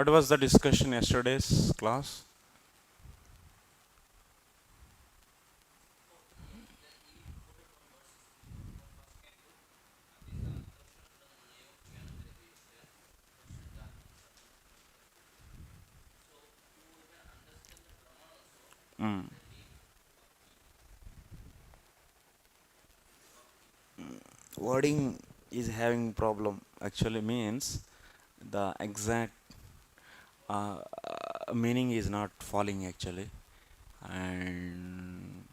what was the discussion yesterday's class? Mm. Wording is having problem. Actually means the exact meaning is not falling actually, and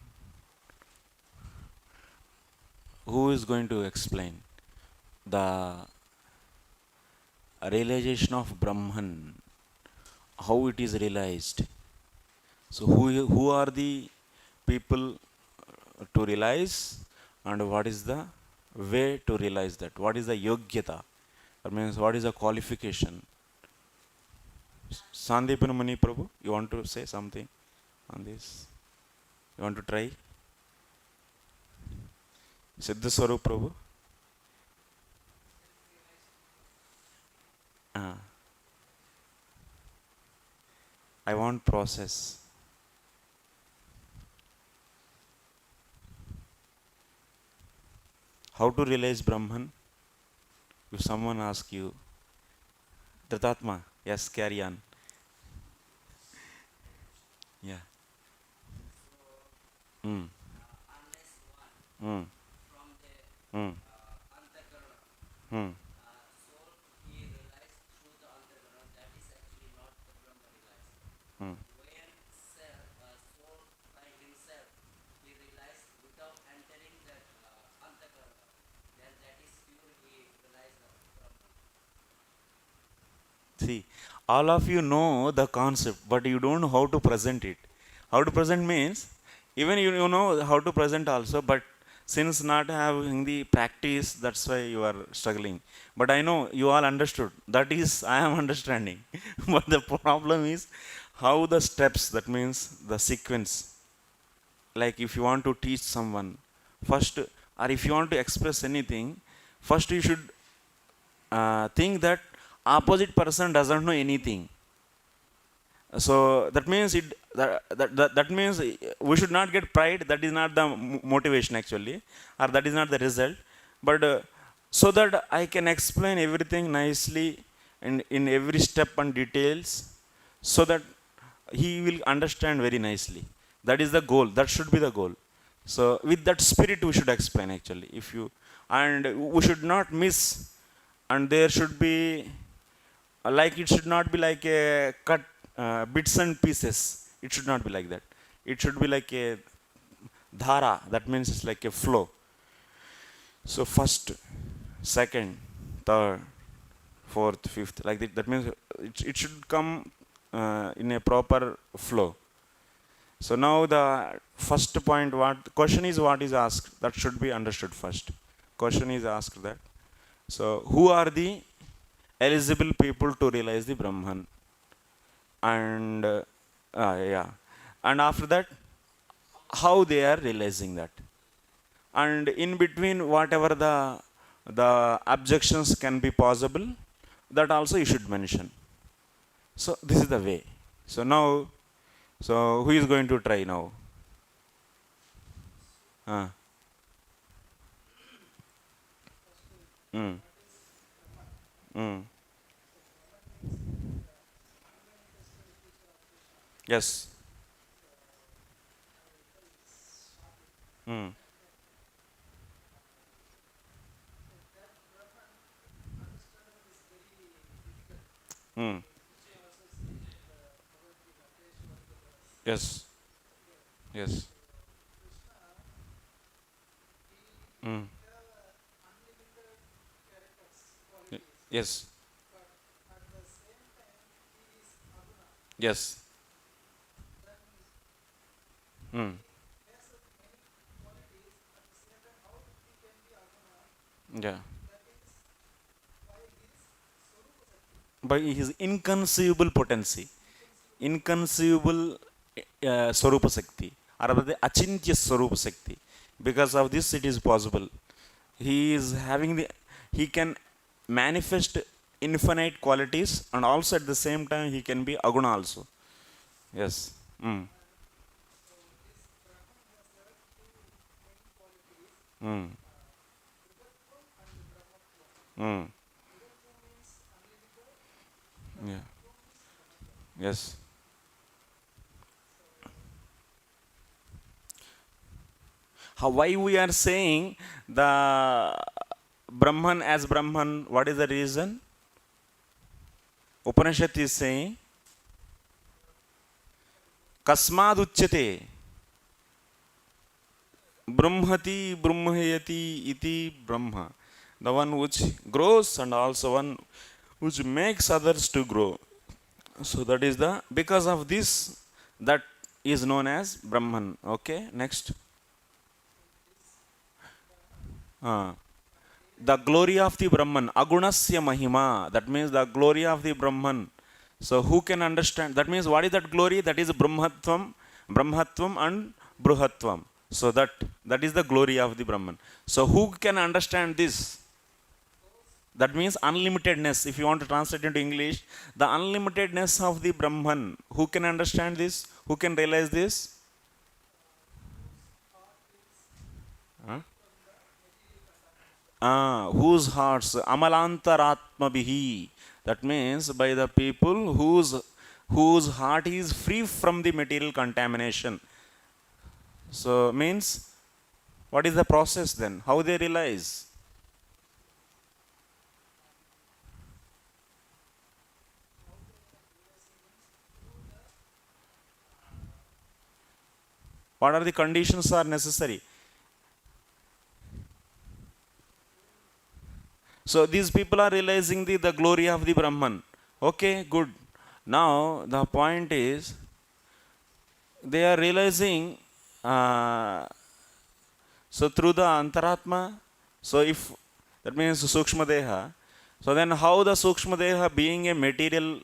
who is going to explain the realization of Brahman, how it is realized? So who are the people to realize, and what is the way to realize that? What is the yogyata? That means what is the qualification? Sandipana Mani Prabhu, you want to say something on this? You want to try? Siddha Swarup Prabhu? I want process. How to realize Brahman? If someone asks you, Dhatatma, yes, carry on. Yeah. Mm. Mm. Mm. Mm. Mm. See, all of you know the concept, but you don't know how to present it. How to present means, even you know how to present also, but since not having the practice, that's why you are struggling. But I know you all understood. That is, I am understanding. But the problem is how the steps, that means the sequence. Like if you want to teach someone, first, or if you want to express anything, first you should think that opposite person doesn't know anything. So that means that means we should not get pride. That is not the motivation actually, or that is not the result. But so that I can explain everything nicely and in every step and details, so that he will understand very nicely. That is the goal. That should be the goal. So with that spirit we should explain actually. If you, and we should not miss, and there should be like, it should not be like a cut bits and pieces. It should not be like that. It should be like a dhara. That means it's like a flow. So first, second, third, fourth, fifth, like that. That means it should come in a proper flow. So now the first point, what question is, what is asked, that should be understood first. Question is asked that. So who are the eligible people to realize the Brahman? And yeah, and after that, how they are realizing that? And in between, whatever the objections can be possible, that also you should mention. So this is the way. So now, so who is going to try now? Mm. Mm. Yes. Mm. Mm. Yes. Yes. Mm. Yes. Yes. Mm. Yeah. By his inconceivable potency, inconceivable Swarupa Sakti, or the Achintya Swarupa Sakti. Because of this, it is possible. He is having the, he can manifest infinite qualities, and also at the same time he can be aguna also. Yes. Mm. Mm. Mm. Yeah. Yes. How, why we are saying the Brahman as Brahman? What is the reason? Upanishad is saying Kasmad uchyate Brahmati Brahmayati iti Brahma. The one which grows and also one which makes others to grow. So that is the, because of this, that is known as Brahman. Okay, next. Uh, the glory of the Brahman, Agunasya Mahima. That means the glory of the Brahman. So who can understand? That means what is that glory? That is Brahmatvam, Brahmatvam and Bruhatvam. So that is the glory of the Brahman. So who can understand this? That means unlimitedness. If you want to translate into English, the unlimitedness of the Brahman. Who can understand this? Who can realize this? Huh? Whose hearts? Amalantaratmabihi. That means by the people whose heart is free from the material contamination. So means, what is the process then? How they realize? What are the conditions are necessary? So these people are realizing the glory of the Brahman. Okay, good. Now the point is, they are realizing, so through the Antaratma, so if that means Sukshma Deha, so then how the Sukshma Deha being a material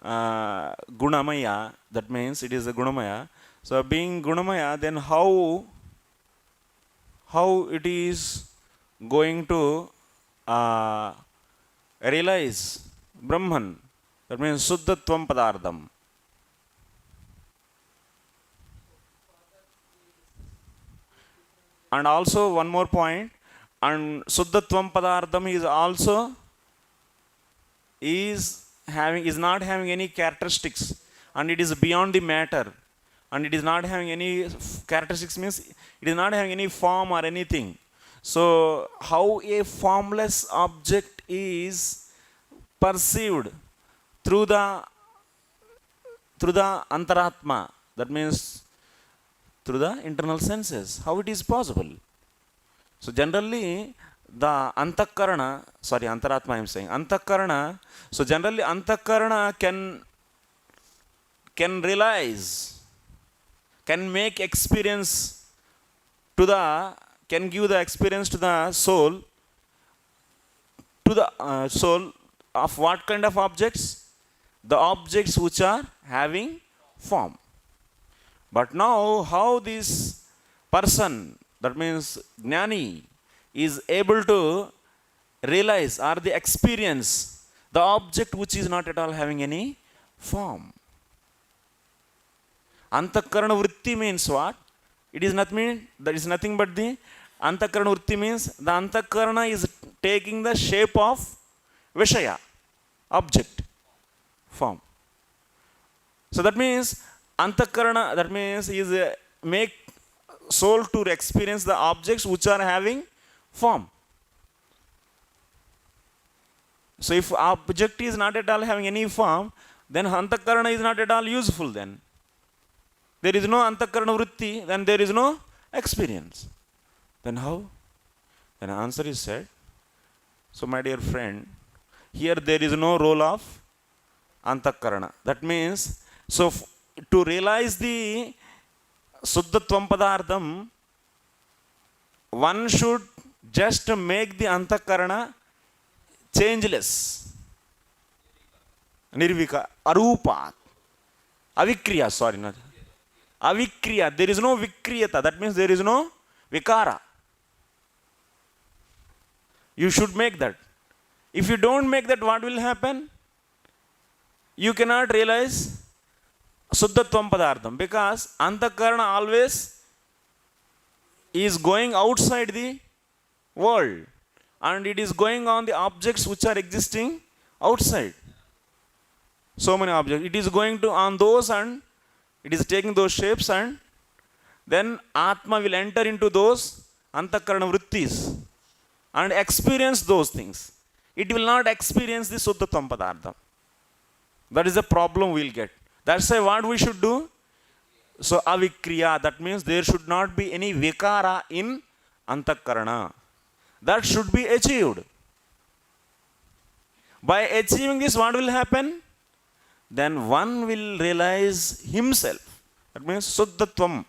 Gunamaya, that means it is a Gunamaya. So being Gunamaya, then how it is going to realize Brahman? That means Suddhatvam Padardam. And also one more point, and Suddhatvam Padardam is also is not having any characteristics, and it is beyond the matter, and it is not having any characteristics, means it is not having any form or anything. So how a formless object is perceived through the antaratma, that means through the internal senses, how it is possible? So generally the antakarana, sorry, antaratma I am saying, antakarana, so generally antakarana can realize, can make experience to the, can give the experience to the soul, to the soul of what kind of objects? The objects which are having form. But now how this person, that means Jnani, is able to realize or the experience the object which is not at all having any form? Antakarana vritti means what? It is nothing, that is nothing but the antakarana vritti means the antakarana is taking the shape of Vishaya, object, form. So that means antakarana, that means is make soul to experience the objects which are having form. So if object is not at all having any form, then antakarana is not at all useful then. There is no antakarana vritti, then there is no experience. Then how? Then answer is said. So my dear friend, here there is no role of antakarana. That means, so to realize the Suddhatvam Padardam, one should just make the antakarana changeless. Nirvika, arupa, avikriya, sorry, not avikriya. There is no vikriyata, that means there is no vikara. You should make that. If you don't make that, what will happen? You cannot realize Suddhatvam Padartham, because Antakarana always is going outside the world and it is going on the objects which are existing outside. So many objects. It is going to on those and it is taking those shapes, and then Atma will enter into those Antakarana Vrittis and experience those things. It will not experience the Suddhatvam Padartham. That is the problem we'll get. That's why what we should do? So avikriya, that means there should not be any vikara in Antakarana. That should be achieved. By achieving this, what will happen? Then one will realize himself. That means Suddhatvam.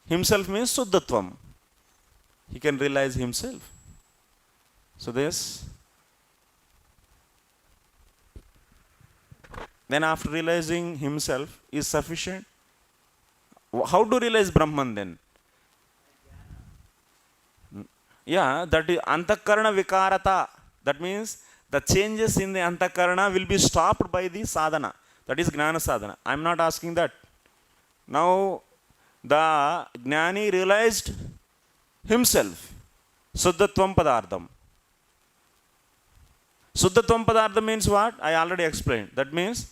Himself means Suddhatvam. He can realize himself. So this. Then after realizing himself is sufficient. How to realize Brahman then? Yeah, that is Antakarana Vikarata. That means the changes in the Antakarana will be stopped by the sadhana. That is Gnana sadhana. I am not asking that. Now the Gnani realized himself. Suddhatvam Padartham. Suddhatvam Padartham means what? I already explained. That means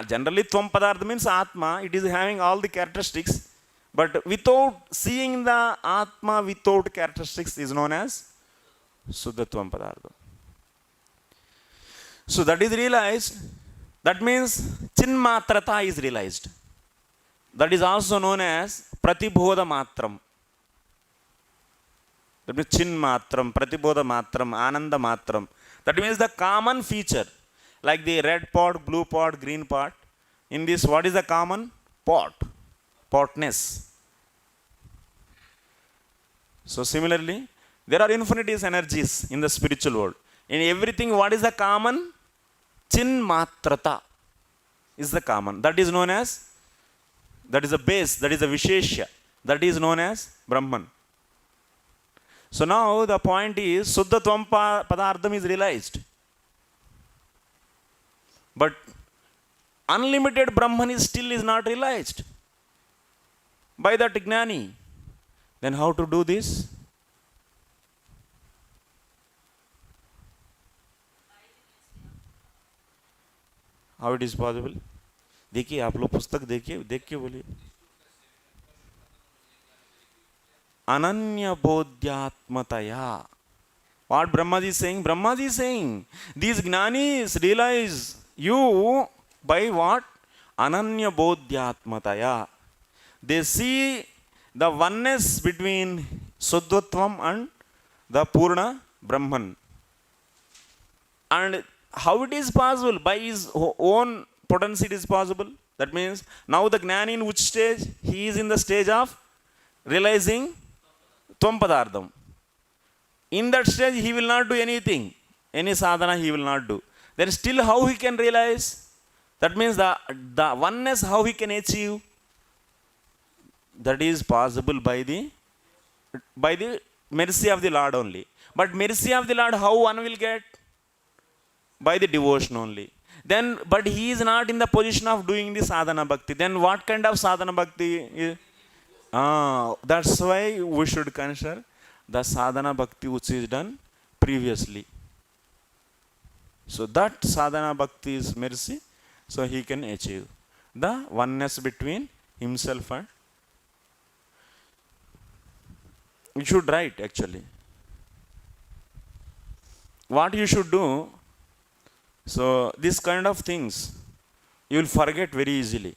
generally Tvam Padartham means Atma. It is having all the characteristics. But without seeing the Atma without characteristics is known as Suddhatvam Padartham. So that is realized. That means Chinmatrata is realized. That is also known as Pratibodha Matram. That means Chinmatram, Pratibodha Matram, Ananda Matram. That means the common feature, like the red pot, blue pot, green pot. In this, what is the common? Pot. Potness. So similarly, there are infinities energies in the spiritual world. In everything, what is the common? Chinmatrata is the common. That is known as, that is a base, that is a Visheshya. That is known as Brahman. So now the point is, Suddhatvam Padartham is realized. But unlimited Brahman is still is not realized by that Gnani. Then how to do this? How it is possible? देखिए आप लोग पुस्तक देखिए, देख के बोलिए. Ananya Bodhyatmataya. What Brahmaji is saying? Brahmaji is saying, these Gnanis realize you by what? Ananya Bodhyatmataya. They see the oneness between Suddhatvam and the Purna Brahman. And how it is possible? By his own potency it is possible. That means now the Gnani in which stage? He is in the stage of realizing Tvam Padartham. In that stage he will not do anything. Any sadhana he will not do. Then still how he can realize? That means the oneness how he can achieve? That is possible by the mercy of the Lord only. But mercy of the Lord how one will get? By the devotion only. Then, but he is not in the position of doing the sadhana bhakti. Then what kind of sadhana bhakti? That's why we should consider the sadhana bhakti which is done previously. So that sadhana bhakti is mercy. So he can achieve the oneness between himself and. You should write actually. What you should do? So this kind of things you will forget very easily.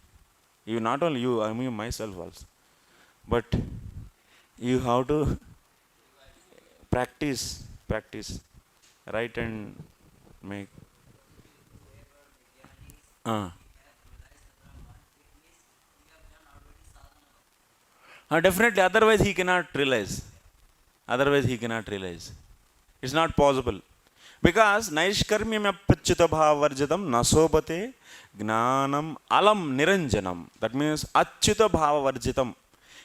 You not only you, I mean myself also. But you have to practice, write and make. Definitely, otherwise he cannot realize. It's not possible. Because Naishkarmyamapachita bhavavarjitam nasobate gnanam alam niranjanam. That means Achyuta bhavavarjitam.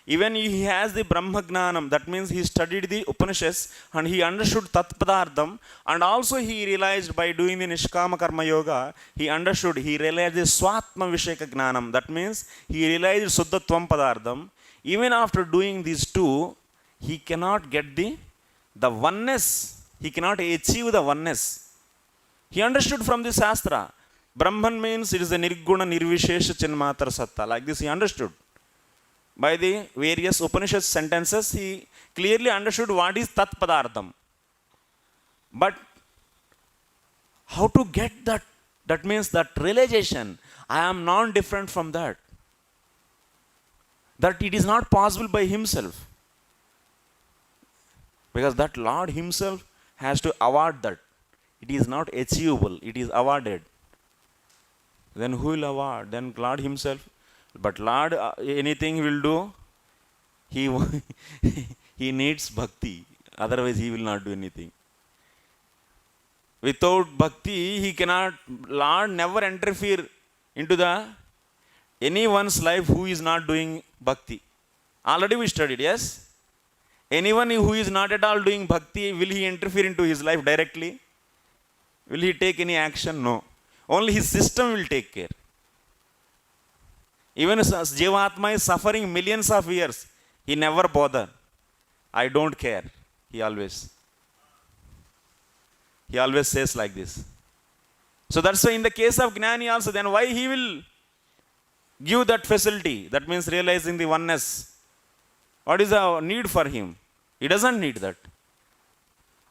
Even he has the Brahma Gnanam, that means he studied the Upanishads and he understood Tat Padardham, and also he realized by doing the Nishkama Karma Yoga, he realized the Swatma Visheka Gnanam, that means he realized Suddhatvam Padardham. Even after doing these two, he cannot get the oneness, he cannot achieve the oneness. He understood from the Shastra, Brahman means it is a Nirguna Nirvishesha Chinmatra Satta, like this he understood. By the various Upanishad sentences, he clearly understood what is Tat Padardham. But how to get that? That means that realization, I am non-different from that. That it is not possible by himself. Because that Lord himself has to award that. It is not achievable, it is awarded. Then who will award? Then Lord himself. But Lord, anything will do, he needs bhakti. Otherwise, he will not do anything. Without bhakti, he cannot. Lord never interfere into anyone's life who is not doing bhakti. Already we studied, yes? Anyone who is not at all doing bhakti, will he interfere into his life directly? Will he take any action? No. Only his system will take care. Even Jivatma is suffering millions of years, he never bother. I don't care. He always says like this. So that's why in the case of Gnani also, then why he will give that facility? That means realizing the oneness. What is the need for him? He doesn't need that.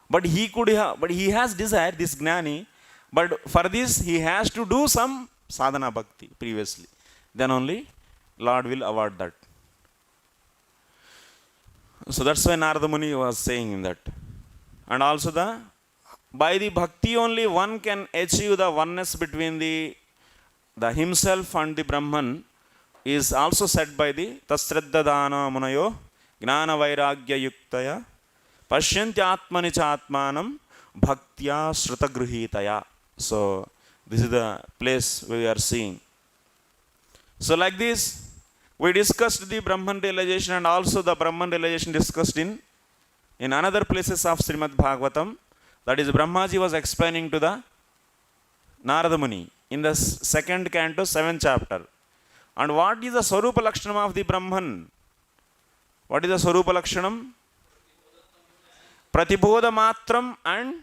But he has desire, this Gnani. But for this, he has to do some sadhana bhakti previously. Then only Lord will award that. So that's why Narada Muni was saying in that. And also by the bhakti only one can achieve the oneness between the himself and the Brahman, is also said by the Tasraddha Dana Munayo Gnana Vairagya Yuktaya Pashyanti Atmani Chatmanam Bhaktya Shrutagruhitaya. So this is the place we are seeing. So like this, we discussed the Brahman realization, and also the Brahman realization discussed in another places of Srimad Bhagavatam. That is, Brahmaji was explaining to the Narada Muni in the second canto, 7th chapter. And what is the Swarupa Lakshanam of the Brahman? What is the Swarupa Lakshanam? Pratibodha Matram and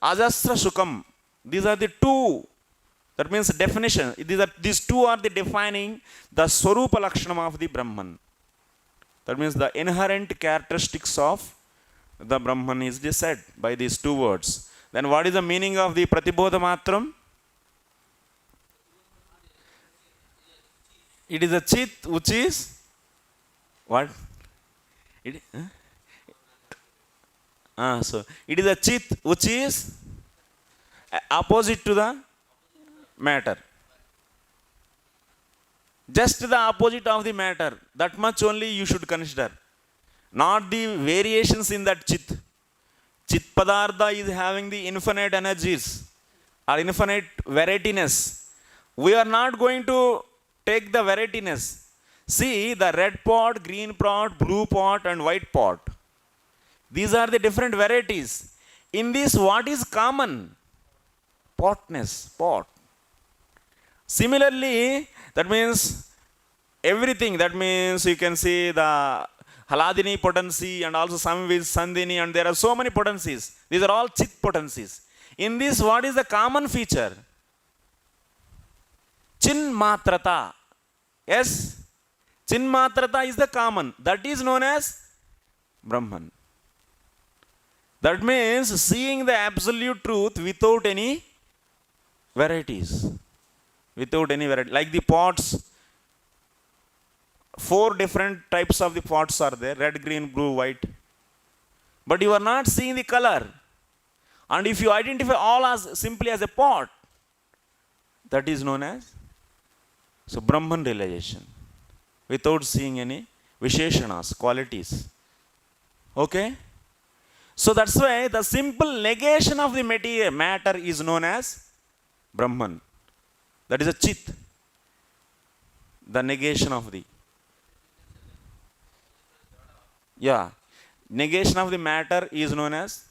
Ajasra Sukam. These are the two. That means definition. These two are the defining the Swarupa Lakshanam of the Brahman. That means the inherent characteristics of the Brahman is said by these two words. Then what is the meaning of the Pratibodha Matram? It is a Chit which is what? So it is a Chit which is opposite to the matter. Just the opposite of the matter. That much only you should consider. Not the variations in that Chit. Chit Padartha is having the infinite energies or infinite varietiness. We are not going to take the varietiness. See the red pot, green pot, blue pot and white pot. These are the different varieties. In this, what is common? Potness, pot. Similarly, that means everything. That means you can see the Haladini potency and also some with Sandhini, and there are so many potencies. These are all Chit potencies. In this, what is the common feature? Chin Matrata. Yes, Chin Matrata is the common. That is known as Brahman. That means seeing the absolute truth without any varieties. Without any variety. Like the pots, 4 different types of the pots are there. Red, green, blue, white. But you are not seeing the color. And if you identify all as simply as a pot, that is known as Brahman realization. Without seeing any Visheshanas, qualities. Okay? So that's why the simple negation of the matter is known as Brahman. That is a Chit. The negation of the. Yeah. Negation of the matter is known as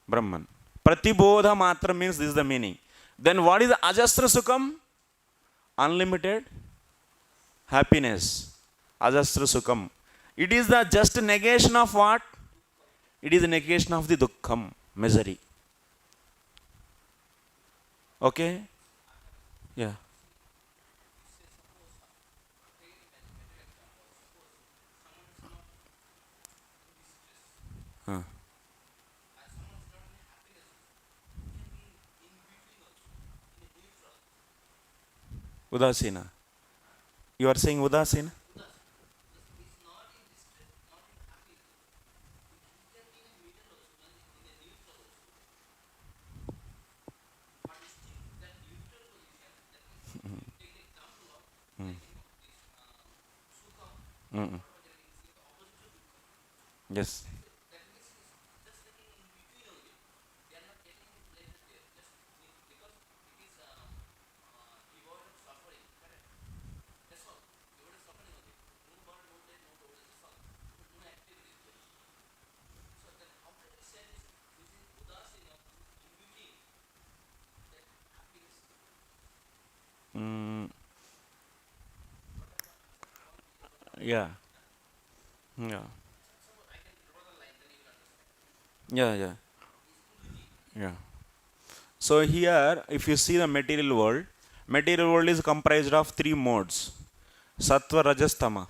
Brahman. Pratibodha matra means this is the meaning. Then what is Ajastra Sukham? Unlimited happiness. Ajastra Sukham. It is the just negation of what? It is the negation of the Dukkham, misery. Okay? Yeah. Huh. Udasina. You are saying Udasina? Mm-mm. Yes. Mm, yeah. Yeah. Yeah. Yeah. Yeah. So here, if you see the material world is comprised of three modes: sattva, rajas, tama.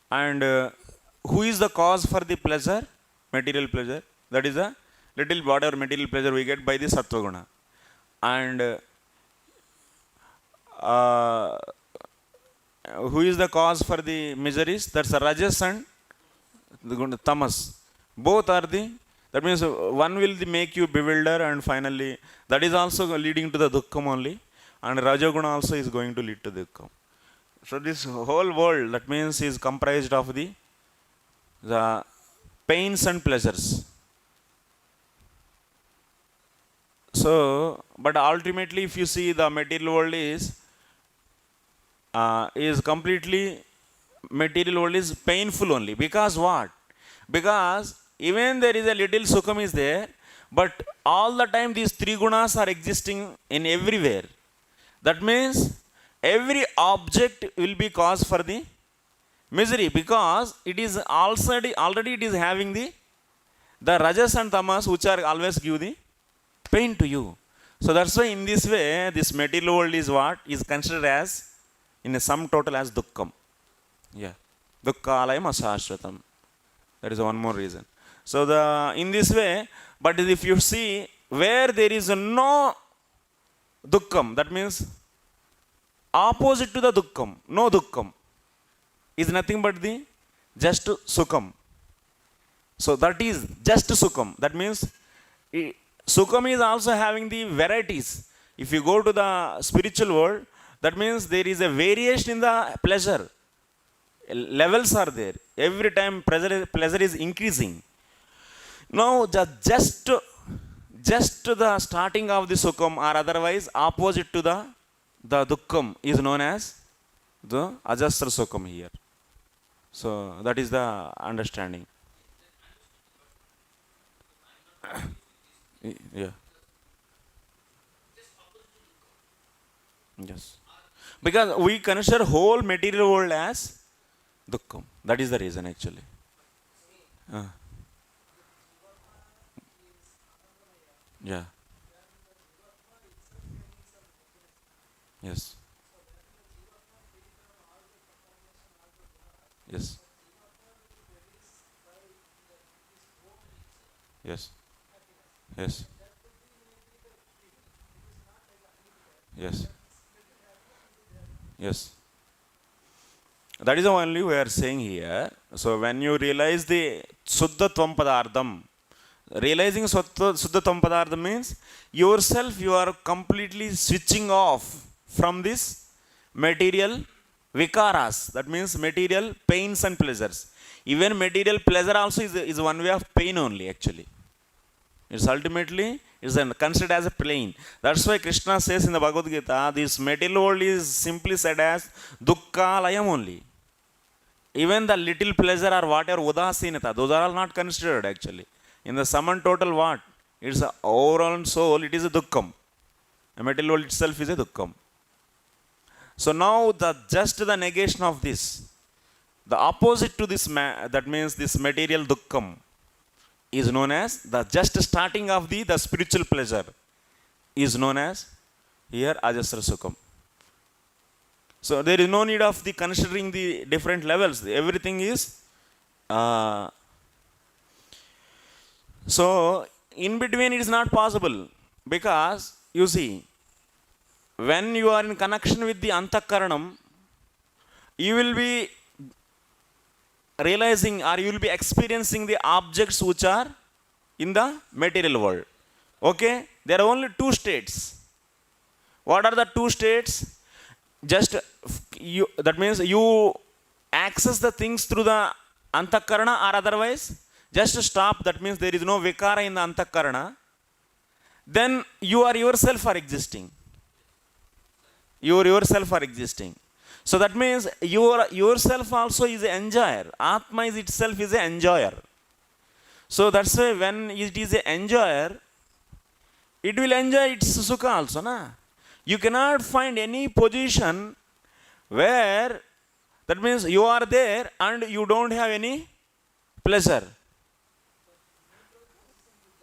And who is the cause for the pleasure? Material pleasure. That is a little whatever material pleasure we get by the sattva guna. And uh, who is the cause for the miseries? That's the rajas and the tamas. Both are the. That means one will make you bewilder, and finally that is also leading to the dukkham only, and rajoguna also is going to lead to dukkham. So this whole world, that means, is comprised of the pains and pleasures. So, but ultimately, if you see, the material world is completely, material world is painful only. Because what? Because even there is a little sukham is there, but all the time these three gunas are existing in everywhere. That means every object will be cause for the misery, because it is already it is having the rajas and tamas, which are always give the pain to you. So that's why in this way this material world is what is considered as, in a sum total, as dukkham. Yeah. Dukkhalayam asashvatam. That is one more reason. So the in this way, but if you see where there is no dukkham, that means opposite to the dukkham, no dukkham, is nothing but the just sukham. So that is just sukham. That means sukham is also having the varieties. If you go to the spiritual world, that means there is a variation in the pleasure. Levels are there. Every time pleasure is increasing. Now just the starting of the sukham, or otherwise opposite to the dukkham, is known as the ajastra sukham here. So that is the understanding. Yeah. Yes. Because we consider whole material world as dukkham. That is the reason actually. Uh, yeah. Yes. Yes. Yes. Yes. Yes. Yes. That is the only we are saying here. So when you realize the Suddha Tvam Padardham, realizing Suddha Tvam Padardham means yourself, you are completely switching off from this material vikaras. That means material pains and pleasures. Even material pleasure also is one way of pain only actually. It's ultimately considered as a plane. That's why Krishna says in the Bhagavad Gita, this material world is simply said as dukkha layam only. even the little pleasure or whatever udasinata, those are all not considered actually. In the sum and total what? It's a overall soul, it is a dukkham. The material world itself is a dukkham. So now just the negation of this, the opposite to this, that means this material dukkham, is known as the just starting of the spiritual pleasure is known as here ajasra sukham. So there is no need of the considering the different levels. Everything is so in between it is not possible, because you see, when you are in connection with the antakaranam, you will be realizing or you will be experiencing the objects which are in the material world. Okay, there are only two states. What are the two states? Just you, that means you access the things through the antakarana, or otherwise just stop. That means there is no vikara in the antakarana. Then you are yourself are existing. You are yourself are existing. So that means yourself also is an enjoyer. Atma is itself is an enjoyer. So that's why when it is an enjoyer, it will enjoy its sukha also, na? You cannot find any position where, that means you are there and you don't have any pleasure.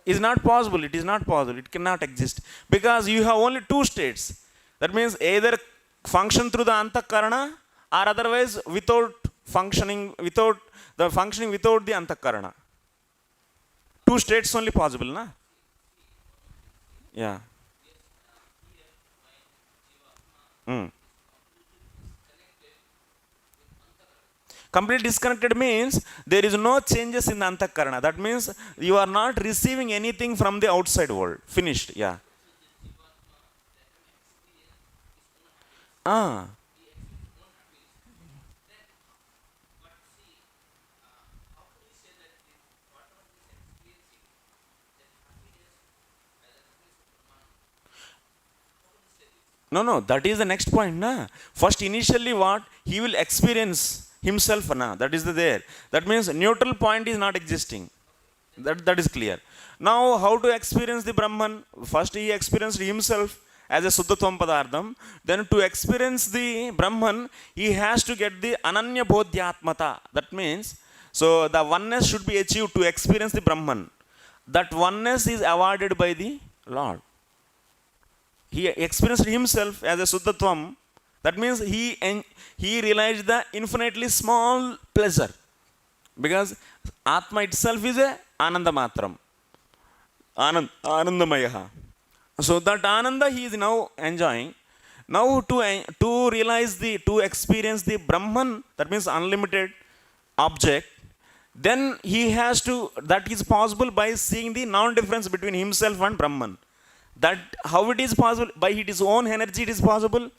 Is not possible. It is not possible. It cannot exist, because you have only two states. That means either function through the antakarana, or otherwise without functioning, without the antakarana. Two states only possible, na? Yeah. Completely disconnected means there is no changes in the antakarana. That means you are not receiving anything from the outside world. Finished. Yeah. No, that is the next point, na? First, initially what? He will experience himself, na? That is there. That means neutral point is not existing. That is clear. Now, how to experience the Brahman? First, he experienced himself as a Suddhatvam Padardham. Then, to experience the Brahman, he has to get the Ananya Bodhyatmata. That means, so the oneness should be achieved to experience the Brahman. That oneness is awarded by the Lord. He experienced himself as a Suddhatvam. That means he realized the infinitely small pleasure, because Atma itself is a Ananda Matram, Anandamaya. So that Ananda he is now enjoying. Now to realize to experience the Brahman, that means unlimited object, then he has to, that is possible by seeing the non-difference between himself and Brahman. That how it is possible? By his own energy it is possible?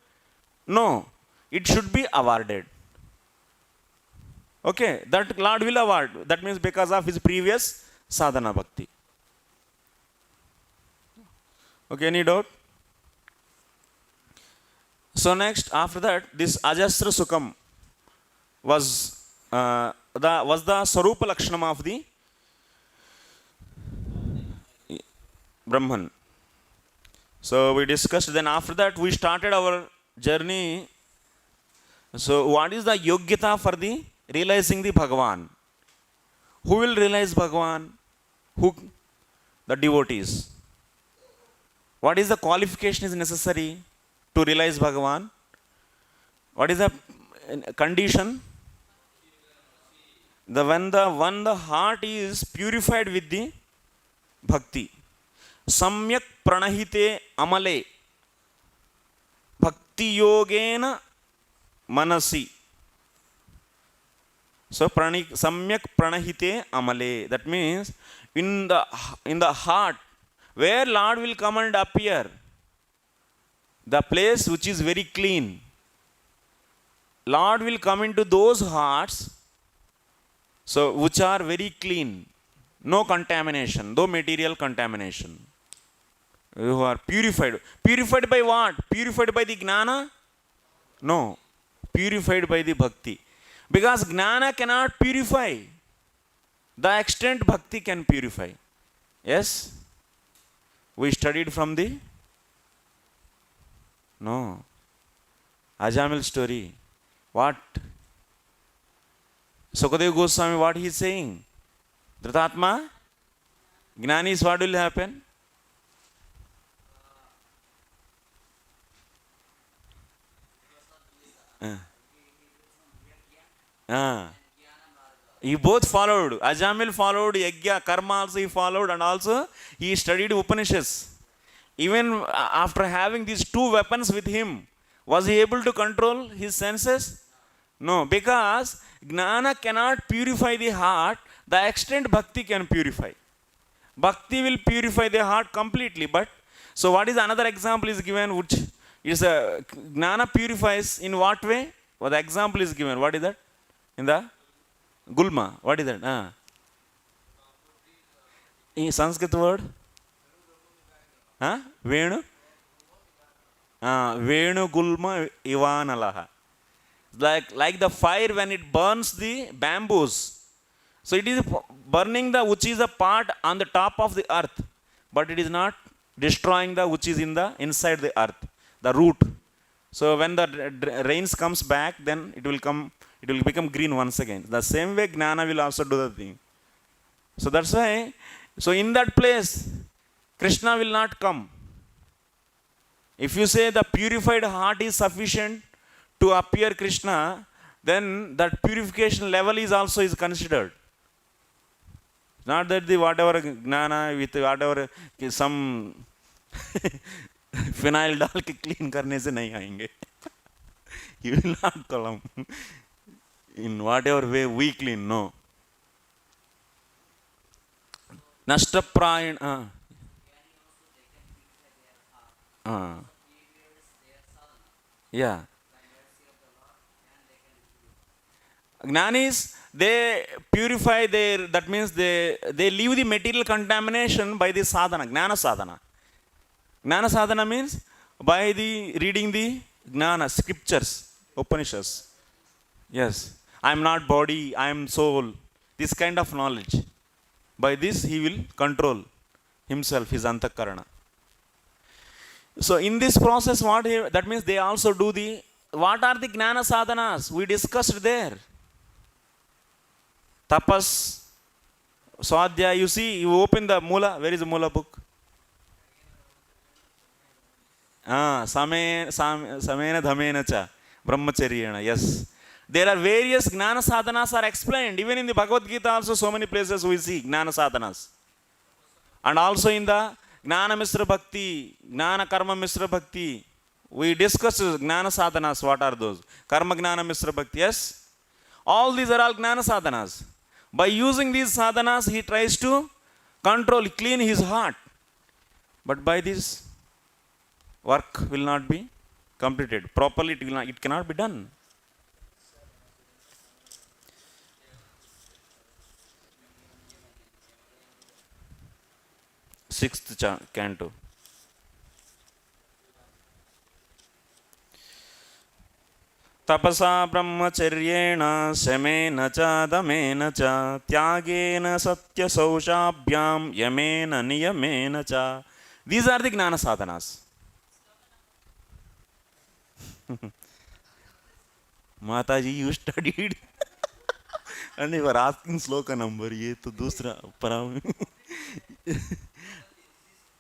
No, it should be awarded. Okay, that Lord will award. That means because of his previous sadhana bhakti. Okay, any doubt? So next, after that, this ajasra sukham was the sarupa lakshanam of the Brahman. So we discussed. Then after that, we started our journey. So what is the yogyata for the realizing the Bhagavan? Who will realize Bhagavan? Who? The devotees. What is the qualification is necessary to realize Bhagavan? What is the condition? When the heart is purified with the bhakti. Samyak pranahite amale bhakti yogena manasi. So samyak pranahite amale. That means in the heart, where Lord will come and appear, the place which is very clean, Lord will come into those hearts, so which are very clean, no contamination, no material contamination. You are purified. Purified by what? Purified by the gnana? No. Purified by the bhakti. Because Gnana cannot purify. The extent Bhakti can purify. Yes? We studied from the? No. Ajamil story. What? Sukadeva Goswami, what he is saying? Dhritatma, Jnanis, what will happen? He both followed. Ajamil followed Yajna, Karma also he followed, and also he studied Upanishads. Even after having these two weapons with him, was he able to control his senses? No, because Gnana cannot purify the heart, the extent Bhakti can purify. Bhakti will purify the heart completely. But, so what is another example is given, which is Gnana purifies in what way? Well, the example is given. What is that? In the Gulma. What is that? In Sanskrit word? Venu? Venu Gulma Ivanalaha. Like the fire when it burns the bamboos. So it is burning the which is a part on the top of the earth, but it is not destroying the which is in the inside the earth, the root. So when the rains comes back, then it will become green once again. The same way Gnana will also do the thing. So that's why, so in that place, Krishna will not come. If you say the purified heart is sufficient to appear Krishna, then that purification level is also considered. Not that the whatever Gnana with whatever some phenyl डाल के clean करने से नहीं आएंगे. He will not come in whatever way we clean. No. Nashtaprayan. Yeah. Jnanis, they purify their, that means they leave the material contamination by the sadhana, Gnana sadhana. Gnana sadhana means by the reading the Gnana, scriptures, Upanishads. Yes. I am not body, I am soul. This kind of knowledge. By this he will control himself, his antakarana. So in this process, that means they also do the, what are the Gnana sadhanas? We discussed there. Tapas, Swadhyaya, you see, you open the Mula, where is the Mula book? Samena Dhamena Cha, Brahmacharyena, yes. There are various Gnana sadhanas are explained. Even in the Bhagavad Gita also so many places we see Gnana sadhanas. And also in the Gnana Misra Bhakti, Gnana Karma Misra Bhakti, we discuss Gnana sadhanas, what are those? Karma Gnana Misra Bhakti, yes. All these are all Gnana sadhanas. By using these sadhanas, he tries to control, clean his heart. But by this, work will not be completed. Properly, it cannot be done. Sixth canto. Tapasa brahmacharyena samena cha damena cha tyagena satya saushabhyam yamena niyamena cha. These are the Gnana sadhanas. Mataji, you studied and you were asking sloka number. Ye to dusra param.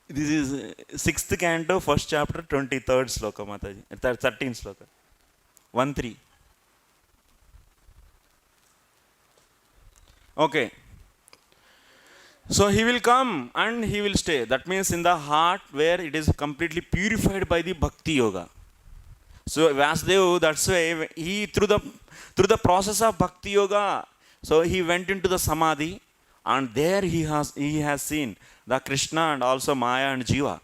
This is 6th canto, 1st chapter, 23rd sloka, Mataji. 13th sloka. 1-3. Okay. So he will come and he will stay. That means in the heart where it is completely purified by the Bhakti Yoga. So Vasudeva, that's why he through the process of Bhakti Yoga, so he went into the Samadhi, and there he has seen the Krishna and also Maya and Jiva.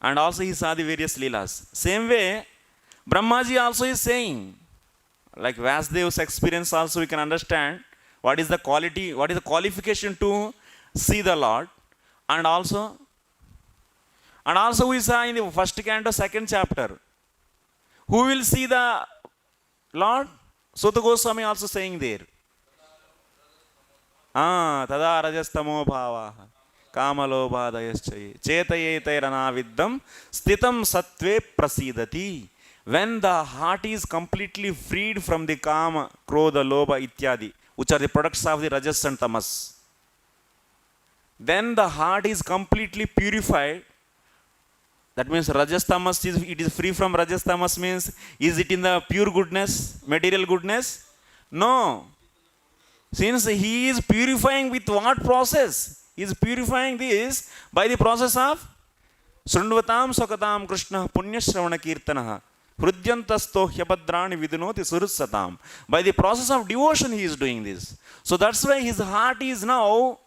And also he saw the various Leelas. Same way, Brahmaji also is saying, like Vasudeva's experience also we can understand what is the quality, what is the qualification to see the Lord. And also we saw in the 1st canto, 2nd chapter, who will see the Lord? Sutta Goswami also saying there. Tada rajastamo bhava kamalobhadayaschaye chetayetayirana viddam stitam sattve prasidati. When the heart is completely freed from the kama, krodha, lobha, ityadi, which are the products of the rajas and tamas, then the heart is completely purified. That means rajas tamas it is free from rajas tamas means, is it in the pure goodness, material goodness? No. Since he is purifying with what process? He is purifying this by the process of Srundvatam Sakatam Krishna Punya Shravana Kirtanaha Hrudyantasto Hyapadrani Vidunoti Surutsatam. By the process of devotion he is doing this. So that's why his heart is now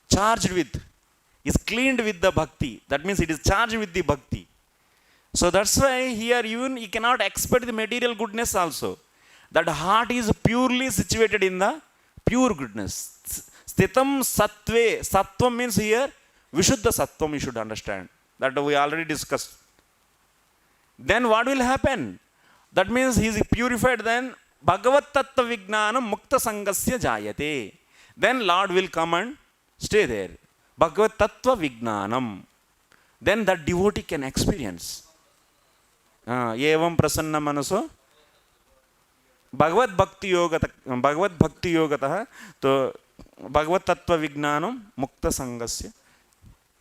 charged with, is cleaned with the bhakti. That means it is charged with the bhakti. So that's why here even he cannot expect the material goodness also. That heart is purely situated in the pure goodness. Sthitam sattve. Sattvam means here Vishuddha sattvam, you should understand. That we already discussed. Then what will happen? That means he is purified, then Bhagavat tattva vijnanam mukta sangasya jayate. Then Lord will come and stay there. Bhagavat tattva vijnanam. Then that devotee can experience. Evam prasanna manaso Bhagavad Bhakti Yogatah to Bhagavad Tattva Vijnanam Mukta Sangasya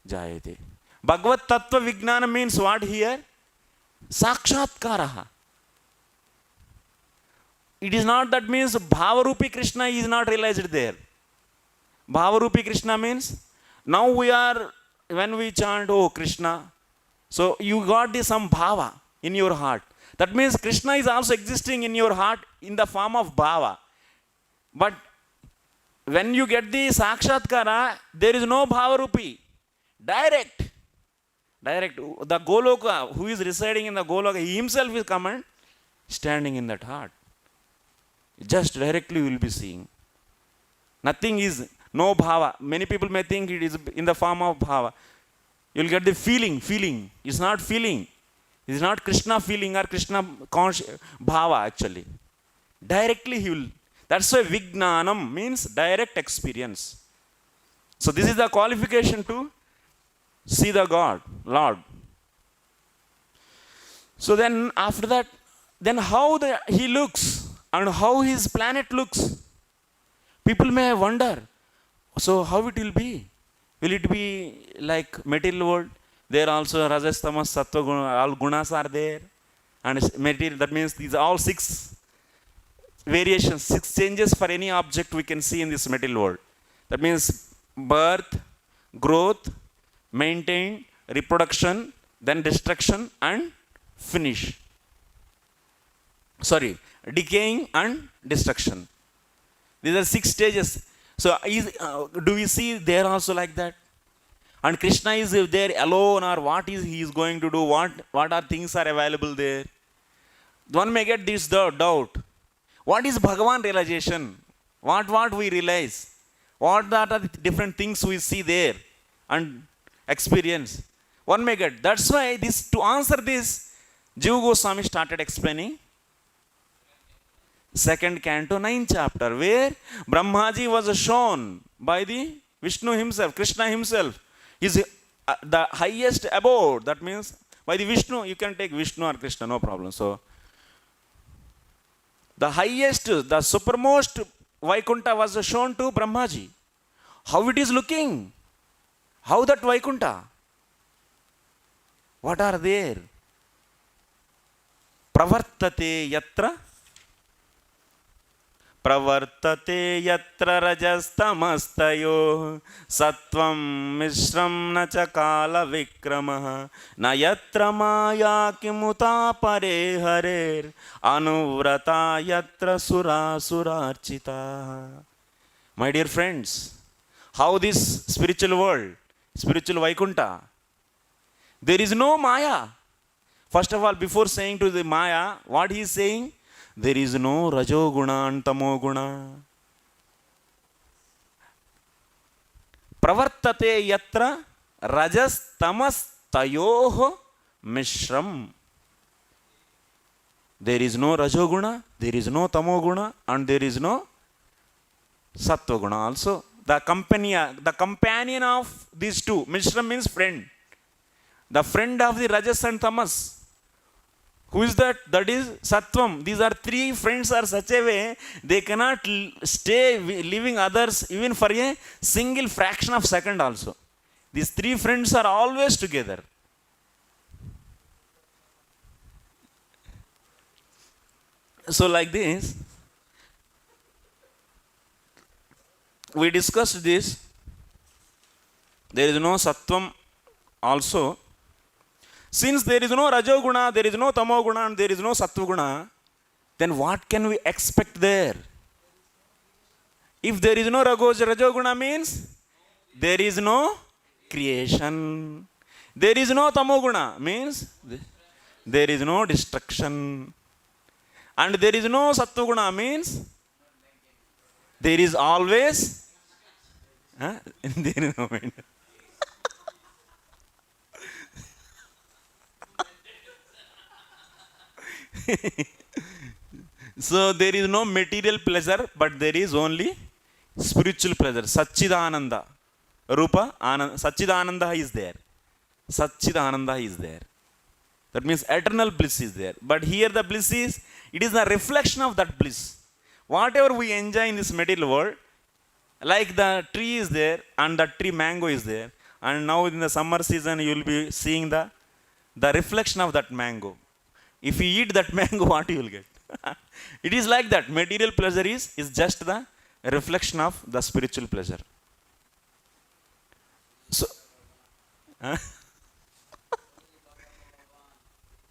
Jayate. Bhagavad Tattva Vijnanam means what here? Sakshatkaraha. It is not that means Bhavarupi Krishna is not realized there. Bhavarupi Krishna means now when we chant, oh Krishna, so you got this some bhava in your heart. That means Krishna is also existing in your heart in the form of bhava. But when you get the sakshatkara, there is no bhavarupi. Direct. The Goloka, who is residing in the Goloka, he himself will come and standing in that heart. Just directly you will be seeing. Nothing is, no bhava. Many people may think it is in the form of bhava. You will get the feeling. It's not feeling. It is not Krishna feeling or Krishna bhava actually. Directly he will. That's why Vijnanam means direct experience. So this is the qualification to see the God, Lord. So then after that, then how he looks and how his planet looks. People may wonder, so how it will be? Will it be like material world? There also Rajas, Tamas, Sattva, all gunas are there. And material, that means these are all 6 variations, 6 changes for any object we can see in this material world. That means birth, growth, maintain, reproduction, then destruction and finish. Decaying and destruction. These are 6 stages. So do we see there also like that? And Krishna is there alone, or what is he is going to do? What are things are available there? One may get this doubt. What is Bhagavan realization? What we realize? What are the different things we see there and experience? One may get. That's why to answer this, Jiva Goswami started explaining 2nd canto 9th chapter, where Brahmaji was shown by the Vishnu himself, Krishna himself. Is the highest abode. That means by the Vishnu, you can take Vishnu or Krishna, no problem. So the highest, the supermost Vaikuntha was shown to Brahmaji. How it is looking? How that Vaikuntha? What are there? Pravartate yatra rajastamastayo sattvam mishram na cha kala vikramaha na yatra maya kimuta pare harer anuvrata yatra sura surarchita. My dear friends, how this spiritual world, spiritual Vaikuntha, there is no Maya. First of all, before saying to the Maya, what he is saying? There is no Rajoguna and Tamoguna. Pravartate yatra rajas tamas tayoho mishram. There is no Rajoguna, there is no Tamoguna, and there is no Sattva-guna also. The companion of these two, Mishra means friend. The friend of the Rajas and Tamas. Who is that? That is Sattvam. These are three friends are such a way they cannot stay leaving others even for a single fraction of second also. These three friends are always together. So like this, we discussed this. There is no Sattvam also. Since there is no Rajoguna, there is no Tamoguna, and there is no Sattva-guna, then what can we expect there? If there is no Rajoguna means there is no creation. There is no Tamoguna means there is no destruction. And there is no Sattva-guna means there is always there is no mind. So there is no material pleasure, but there is only spiritual pleasure. Satchidananda. Rupa, Ananda. Satchidananda is there. Satchidananda is there. That means eternal bliss is there. But here the bliss is, it is the reflection of that bliss. Whatever we enjoy in this material world, like the tree is there and the tree mango is there. And now in the summer season you will be seeing the reflection of that mango. If you eat that mango, what you will get? It is like that. Material pleasure is just the reflection of the spiritual pleasure. So,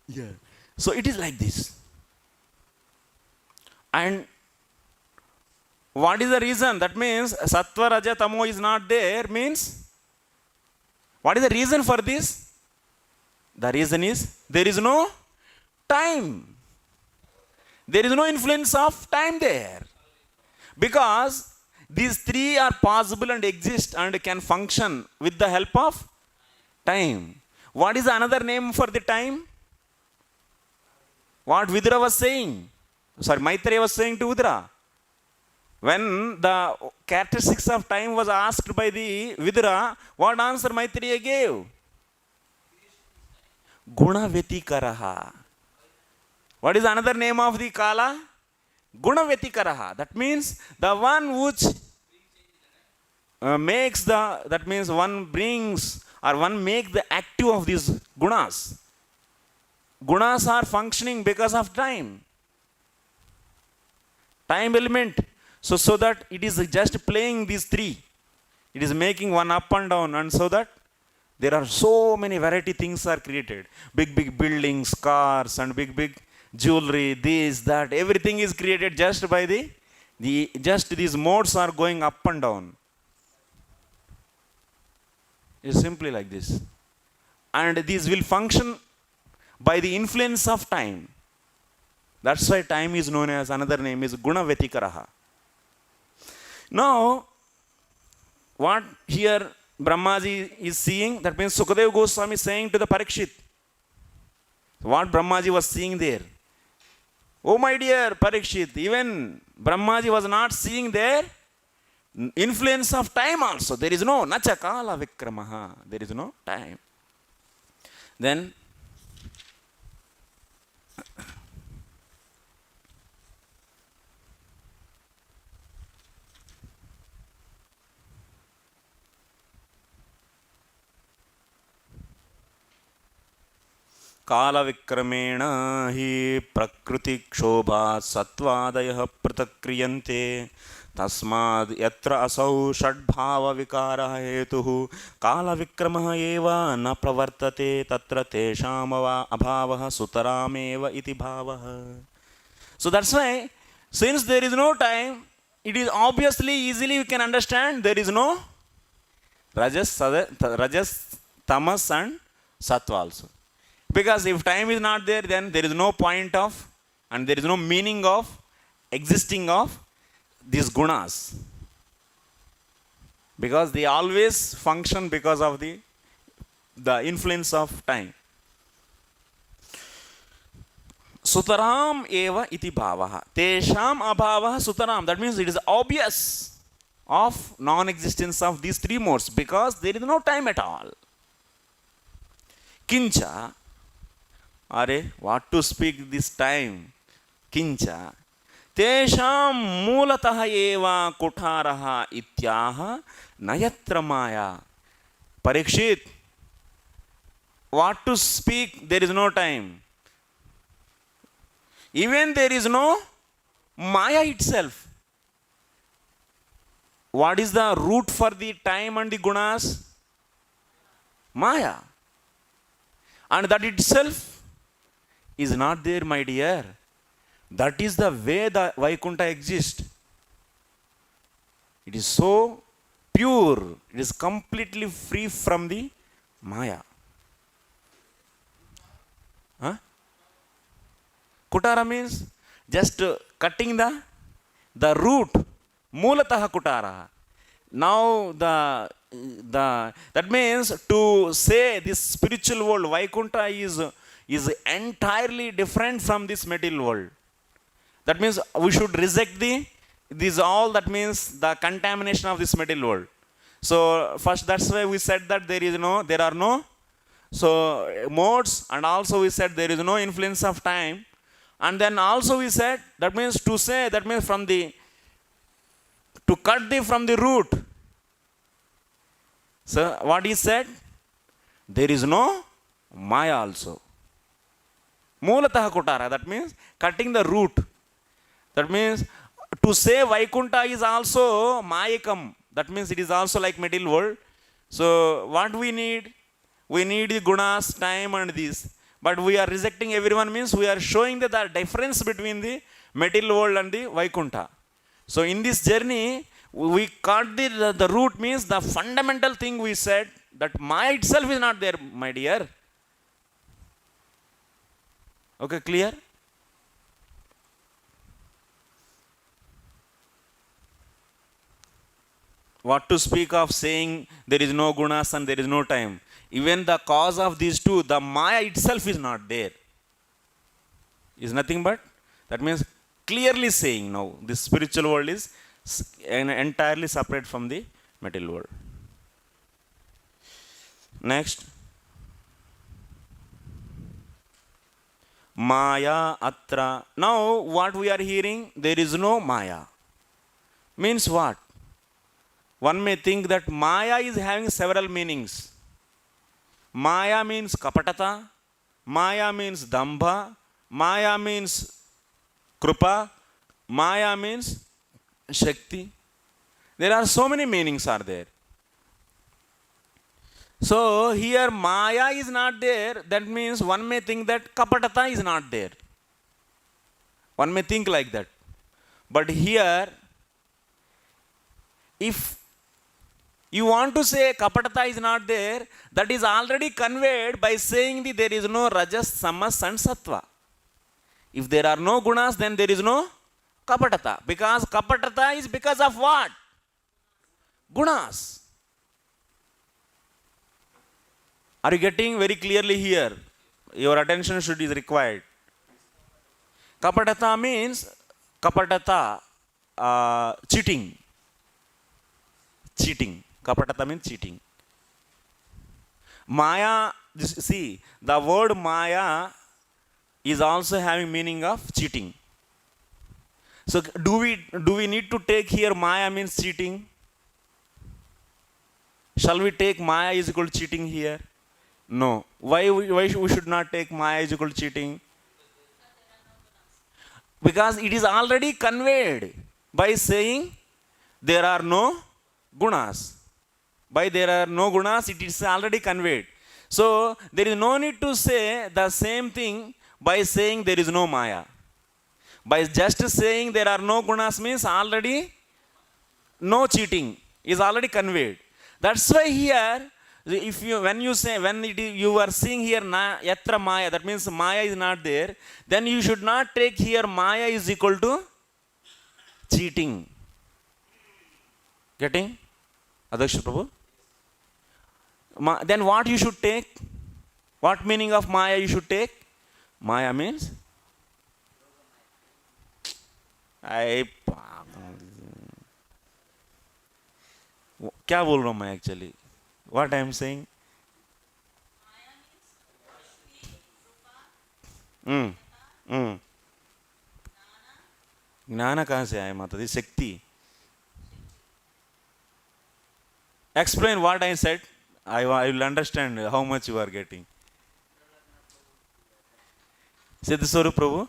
yeah. So it is like this. And what is the reason? That means Sattva, Raja, Tamo is not there means, what is the reason for this? The reason is there is no time. There is no influence of time there. Because these three are possible and exist and can function with the help of time. What is another name for the time? What Vidura was saying? Sorry, Maitreya was saying to Vidura. When the characteristics of time was asked by the Vidura, what answer Maitreya gave? Guna Vetikaraha. What is another name of the Kala? Guna Vetikaraha. That means the one which makes that means one brings or one makes the active of these gunas. Gunas are functioning because of time. Time element. So that it is just playing these three. It is making one up and down, and so that there are so many variety things are created. Big buildings, cars, and big jewelry, this, that, everything is created just by just these modes are going up and down. It's simply like this. And these will function by the influence of time. That's why time is known as, another name is Guna Vetikaraha. Now, what here Brahmaji is seeing, that means Sukadeva Goswami is saying to the Parikshit, what Brahmaji was seeing there. Oh my dear Parikshit, even Brahmaji was not seeing there influence of time also. There is no Nacha Kala Vikramaha. There is no time. Then कालविक्रमेण हि प्रकृतिक्षोभा सत्त्वादयः पृथक्क्रियन्ते तस्माद् यत्र असौ षड्भावविकारः हेतुः कालविक्रमः एव न प्रवर्तते तत्र तेषाम् अभावः सुतरामेव इति भावः. So that's why, since there is no time, it is obviously easily we can understand there is no Rajas, Tamas and Sattva also. Because if time is not there, then there is no point of, and there is no meaning of existing of these gunas. Because they always function because of the influence of time. Sutaram eva iti bhavaha. Tesham abhavaha sutaram. That means it is obvious of non-existence of these three modes because there is no time at all. Kincha, are what to speak this time? Kincha. Tesham mulataha eva kutaraha ityaha nayatra maya. Parikshit, what to speak? There is no time. Even there is no Maya itself. What is the root for the time and the gunas? Maya. And that itself is not there, my dear. That is the way the Vaikunta exists. It is so pure. It is completely free from the Maya. Huh? Kutara means just cutting the root. Mulataha kutara. Now that means to say this spiritual world, Vaikunta is entirely different from this material world. That means we should reject this all, that means the contamination of this material world. So first, that's why we said that there are no modes, and also we said there is no influence of time. And then also we said, that means to say, that means to cut from the root. So what he said? There is no Maya also. Mulataha kutara, that means cutting the root. That means to say Vaikunta is also Mayakam. That means it is also like material world. So what we need? We need the gunas, time and this. But we are rejecting everyone, means we are showing the difference between the material world and the Vaikunta. So in this journey, we cut the root, means the fundamental thing we said, that Maya itself is not there, my dear. Okay, clear? What to speak of saying there is no gunas and there is no time? Even the cause of these two, the Maya itself is not there. Is nothing but, that means clearly saying now, this spiritual world is entirely separate from the material world. Next. Maya atra. Now what we are hearing, there is no Maya. Means what? One may think that Maya is having several meanings. Maya means kapatata, Maya means dambha, Maya means krupa, Maya means shakti. There are so many meanings are there. So here Maya is not there, that means one may think that kapatata is not there. One may think like that. But here, if you want to say kapatata is not there, that is already conveyed by saying that there is no rajas, samas and sattva. If there are no gunas, then there is no kapatata. Because kapatata is because of what? Gunas. Are you getting very clearly here? Your attention is required. Kapatata means cheating. Cheating. Kapatata means cheating. Maya, see, the word Maya is also having meaning of cheating. So do we need to take here Maya means cheating? Shall we take Maya is equal to cheating here? No. Why we should not take Maya is equal to cheating? Because it is already conveyed by saying there are no gunas. By there are no gunas, it is already conveyed. So there is no need to say the same thing by saying there is no Maya. By just saying there are no gunas means already no cheating is already conveyed. That's why here, when you are seeing here yatra Maya, that means Maya is not there, then you should not take here Maya is equal to cheating. Getting? Anuched Prabhu? Then what you should take? What meaning of Maya you should take? Maya means I क्या बोल रहा हूँ मैं actually? What I am saying? हम्म हम्म ज्ञान कहाँ से आया माता दी? शक्ति. Explain what I said. I will understand how much you are getting. Siddhaswarup Prabhu,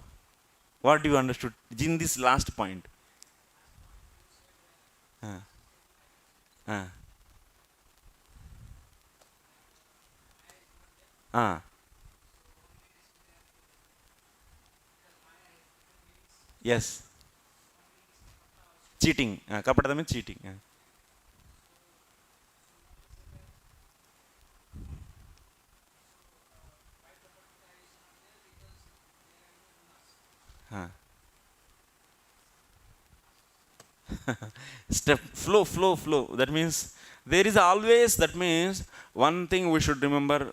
what you understood in this last point? Uh, uh, uh, yes. Cheating. Kapata means cheating. Uh. Step flow. That means there is always, that means one thing we should remember,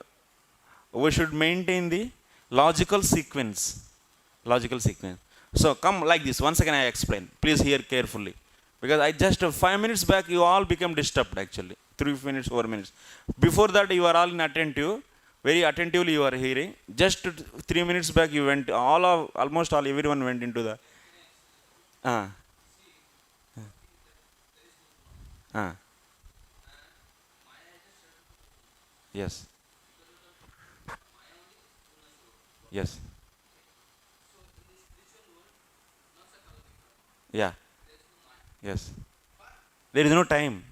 we should maintain the logical sequence. So come like this, once again I explain, please hear carefully, because I just 5 minutes back you all become disturbed actually. 3 minutes 4 minutes before that you are all inattentive, very attentively you are hearing. Just 3 minutes back you went almost all everyone went into the uh, uh, yes. Yes. Yeah. Yes. There is no time.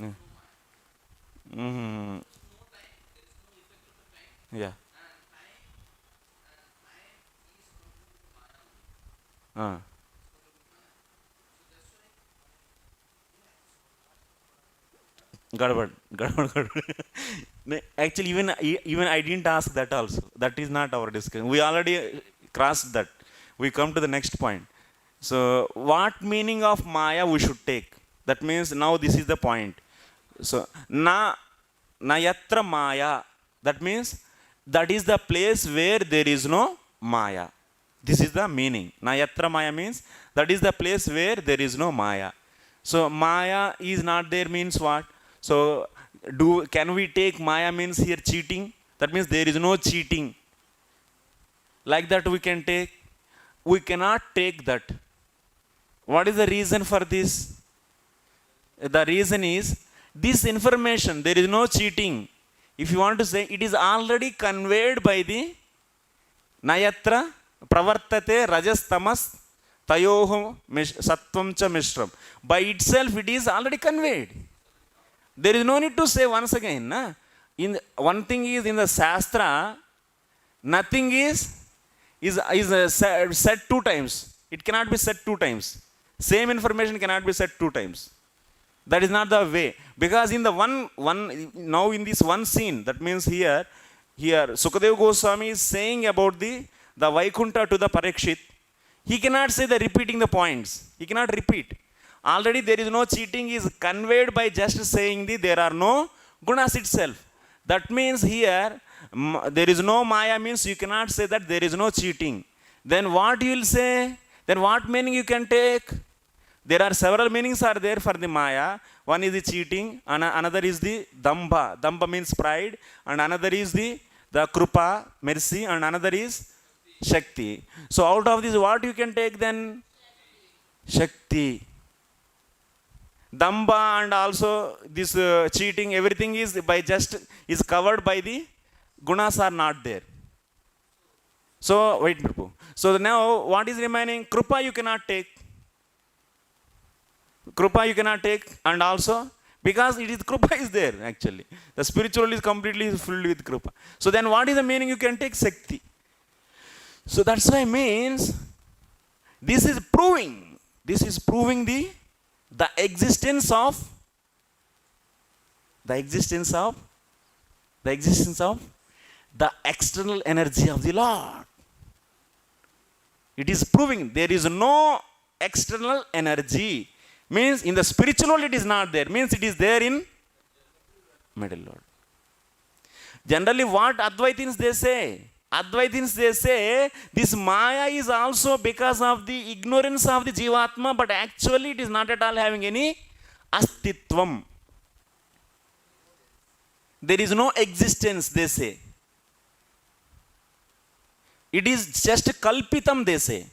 Mm. Mhm. Yeah. Uh. Gadbad. No, actually, even I didn't ask that also. That is not our discussion. We already crossed that. We come to the next point. So, what meaning of Maya we should take? That means now this is the point. So, na yatra Maya. That means that is the place where there is no Maya. This is the meaning. Na yatra Maya means that is the place where there is no Maya. So Maya is not there means what? So can we take Maya means here cheating? That means there is no cheating. Like that we can take? We cannot take that. What is the reason for this? The reason is this information, there is no cheating. If you want to say, it is already conveyed by the Nayatra pravartate rajas tamas tayoho sattvam cha mishram. By itself it is already conveyed. There is no need to say once again. Na? One thing is in the Shastra, nothing is said 2 times. It cannot be said 2 times. Same information cannot be said 2 times. That is not the way. Because in the one now in this one scene, that means here Sukadeva Goswami is saying about the Vaikunta to the Parikshit. He cannot say the repeating the points. He cannot repeat. Already there is no cheating is conveyed by just saying there are no gunas itself. That means here there is no Maya means you cannot say that there is no cheating. Then what you will say? Then what meaning you can take? There are several meanings are there for the Maya. One is the cheating, another is the Dambha. Dambha means pride, and another is the Krupa, mercy, and another is Shakti. So out of this, what you can take then? Shakti. Dambha and also this cheating, everything is by just is covered by the gunas are not there. So wait, Prabhu. So now what is remaining? Krupa you cannot take. Krupa you cannot take, and also because it is Krupa is there actually. The spiritual is completely filled with Krupa. So then what is the meaning you can take? Shakti. So that's why means this is proving the existence of the external energy of the Lord. It is proving there is no external energy. Means in the spiritual world it is not there. Means it is there in middle world. Generally what Advaitins they say? Advaitins, they say this Maya is also because of the ignorance of the Jivatma, but actually it is not at all having any astitvam. There is no existence, they say. It is just kalpitam, they say.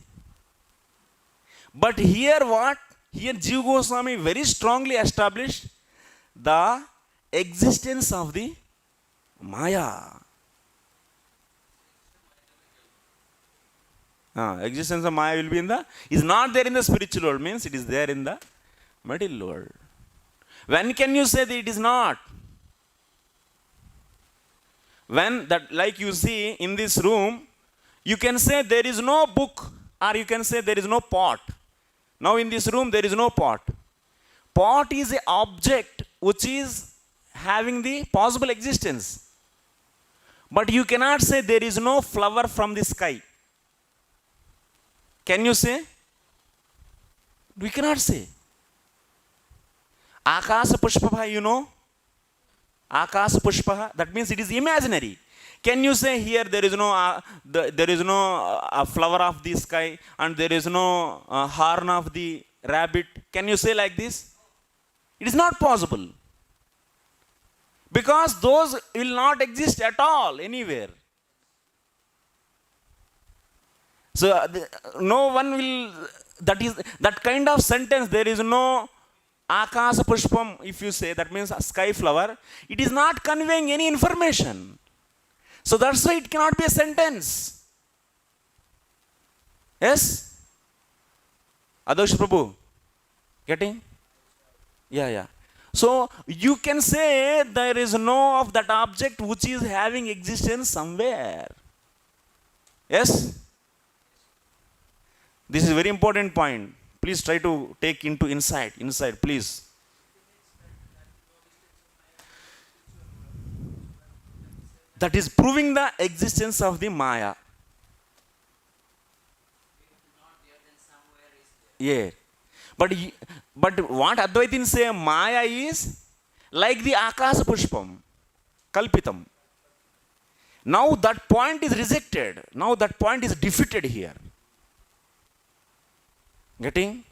But here what? Here Jiva Goswami very strongly established the existence of the Maya. Existence of Maya will be in the, is not there in the spiritual world, means it is there in the material world. When can you say that it is not? When that, like you see in this room, you can say there is no book, or you can say there is no pot. Now in this room there is no pot. Pot is an object which is having the possible existence. But you cannot say there is no flower from the sky. Can you say? We cannot say. Akasa Pushpaha, you know? Akasa Pushpaha, that means it is imaginary. Can you say here there is no flower of the sky and there is no horn of the rabbit? Can you say like this? It is not possible. Because those will not exist at all anywhere. So no one will, that kind of sentence, there is no Akasa Pushpam, if you say, that means a sky flower, it is not conveying any information. So that's why it cannot be a sentence. Yes? Anuched Prabhu? Getting? Yeah. So you can say there is no of that object which is having existence somewhere. Yes? This is a very important point. Please try to take into insight, please. That is proving the existence of the Maya. Yeah. But what Advaitins say, Maya is like the Akasa Pushpam, Kalpitam. Now that point is rejected. Now that point is defeated here. Getting?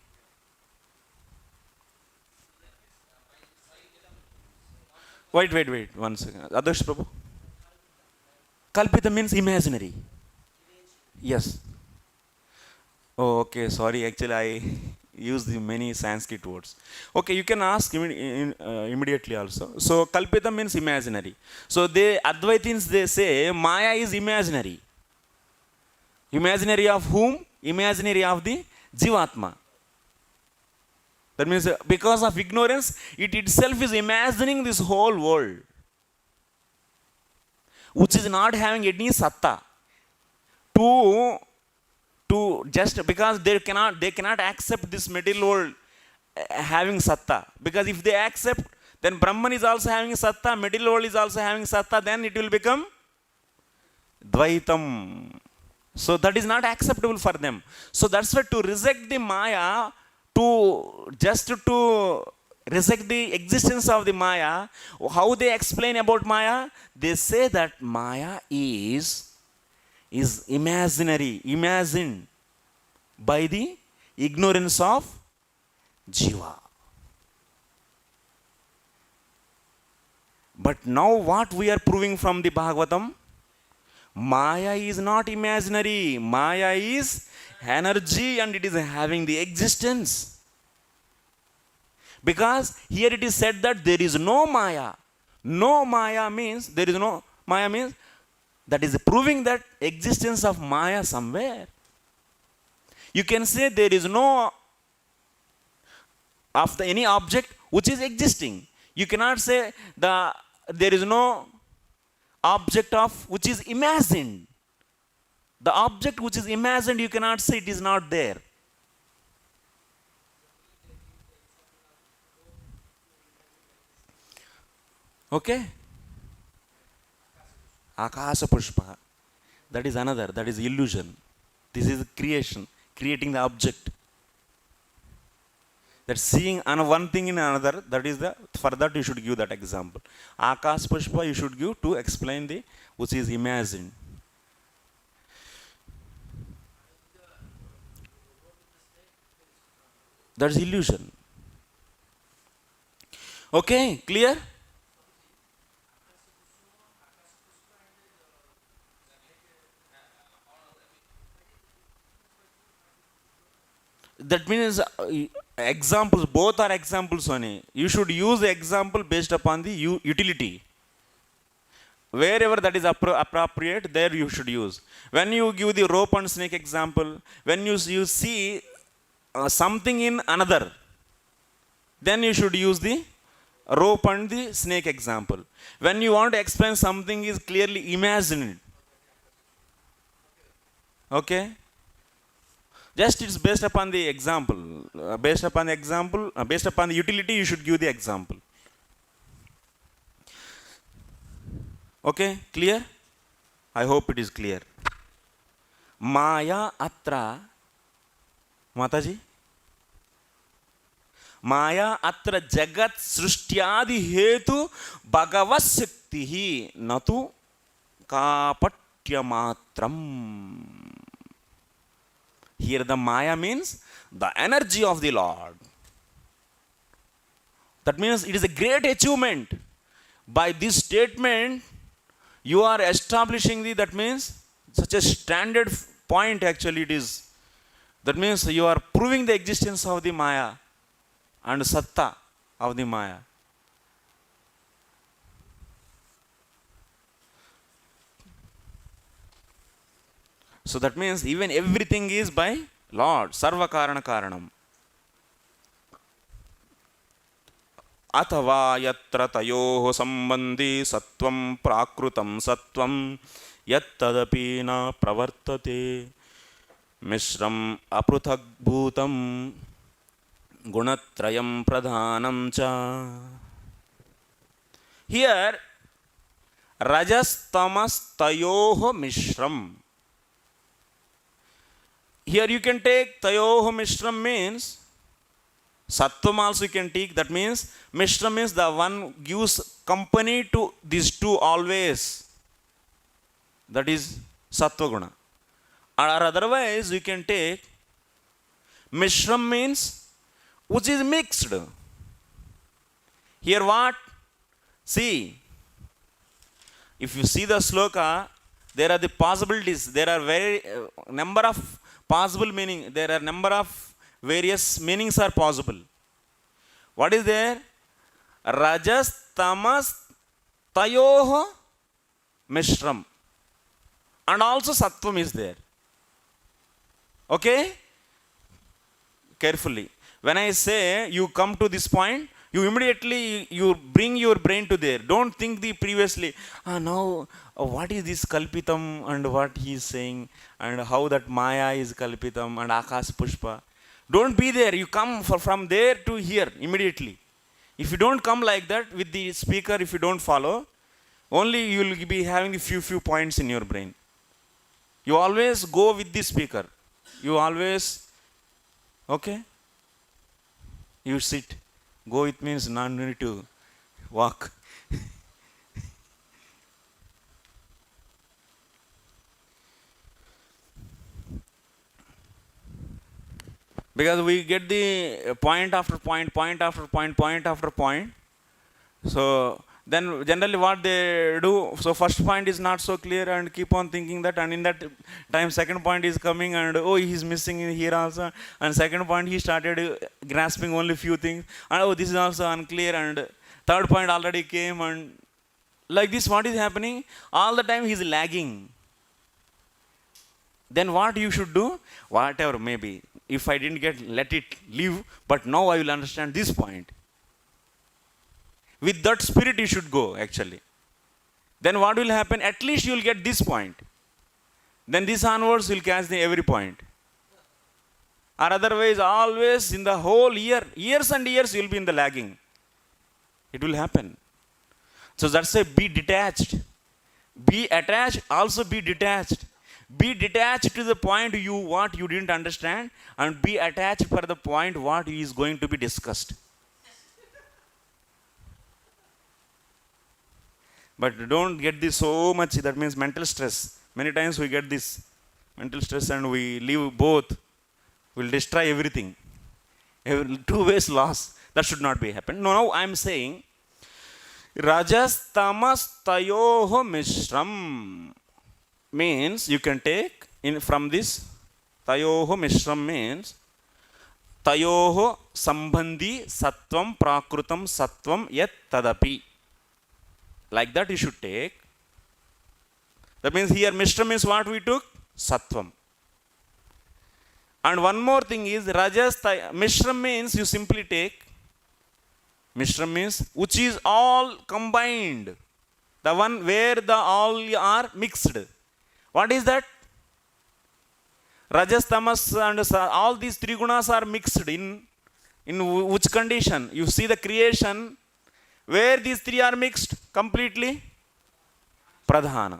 Wait. 1 second. Anuched Prabhu. Kalpita means imaginary. Yes. Oh, okay. Sorry. Actually, I used many Sanskrit words. Okay, you can ask immediately also. So, Kalpita means imaginary. So, Advaitins, they say Maya is imaginary. Imaginary of whom? Imaginary of the Jivatma. That means because of ignorance, it itself is imagining this whole world, which is not having any satta. To just because they cannot accept this material world having satta. Because if they accept, then Brahman is also having satta, material world is also having satta, then it will become Dvaitam. So that is not acceptable for them. So that's why to reject the Maya, to reject the existence of the Maya, how they explain about Maya? They say that Maya is imaginary, imagined by the ignorance of Jiva. But now what we are proving from the Bhagavatam? Maya is not imaginary. Maya is energy and it is having the existence. Because here it is said that there is no Maya. No Maya means, there is no Maya means, that is proving that existence of Maya somewhere. You can say there is no of any object which is existing. You cannot say there is no object of which is imagined. The object which is imagined, you cannot say it is not there. Okay? Akasa Pushpa. That is another, that is illusion. This is creation, creating the object. That seeing one thing in another, that is for that you should give that example. Akas Pushpa you should give to explain the which is imagined. That's illusion. Okay, clear? That means examples, both are examples only. You should use the example based upon the utility. Wherever that is appropriate, there you should use. When you give the rope and snake example, when you see something in another, then you should use the rope and the snake example. When you want to explain something is clearly imagined. Okay? Just it's based upon the example. Based upon the example, based upon the utility, you should give the example. Okay, clear? I hope it is clear. Maya atra, Mataji? Maya atra jagat srishtyadi hetu Bhagavat shaktihi natu kapatyamatram. Here the Maya means the energy of the Lord. That means it is a great achievement. By this statement, you are establishing that means such a standard point actually it is. That means you are proving the existence of the Maya and Satta of the Maya. So that means even everything is by Lord, Sarva Karana Karanam. Athava yatra tayoho sambandhi sattvam prakrutam sattvam yattadapi na pravartate mishram apruthak bhutam gunatrayam pradhanam cha. Here rajas tamas tayoho mishram. Here you can take tayoho mishram means sattvam also you can take. That means mishram means the one gives company to these two always. That is sattva guna. Or otherwise you can take mishram means which is mixed. Here what? See, if you see the sloka, there are the possibilities. There are very number of possible meaning. There are number of various meanings are possible. What is there? Rajas tamas tayoho mishram, and also sattvam is there. Okay, carefully. When I say you come to this point, you immediately you bring your brain to there. Don't think the previously now what is this kalpitam and what he is saying and how that Maya is kalpitam and Akash Pushpa. Don't be there. You come from there to here immediately. If you don't come like that with the speaker, if you don't follow, only you will be having a few points in your brain. You always go with the speaker. You always, okay? You sit. Go it means not need to walk. Because we get the point after point, point after point, point after point. So then generally what they do, so first point is not so clear and keep on thinking that, and in that time second point is coming and oh he's missing here also, and second point he started grasping only few things and oh this is also unclear, and third point already came, and like this what is happening all the time, he's lagging. Then what you should do? Whatever maybe, if I didn't get, let it live, but now I will understand this point. With that spirit you should go actually. Then what will happen? At least you will get this point. Then this onwards you will catch the every point. Or otherwise always in the whole year, years and years you will be in the lagging. It will happen. So that's why be detached. Be attached, also be detached. Be detached to the point what you didn't understand, and be attached for the point what is going to be discussed. But don't get this so much, that means mental stress. Many times we get this mental stress and we leave both. We'll destroy everything. Two ways loss. That should not be happen. No, I am saying rajas tamas tayoho mishram means you can take in from this tayoho mishram means tayoho sambandhi sattvam prakrutam sattvam yat tadapi. Like that you should take. That means here mishram means what we took? Sattvam. And one more thing is rajas mishram means you simply take. Mishram means which is all combined. The one where the all are mixed. What is that? Rajas, tamas and all these three gunas are mixed in which condition? You see the creation where these three are mixed completely? Pradhana.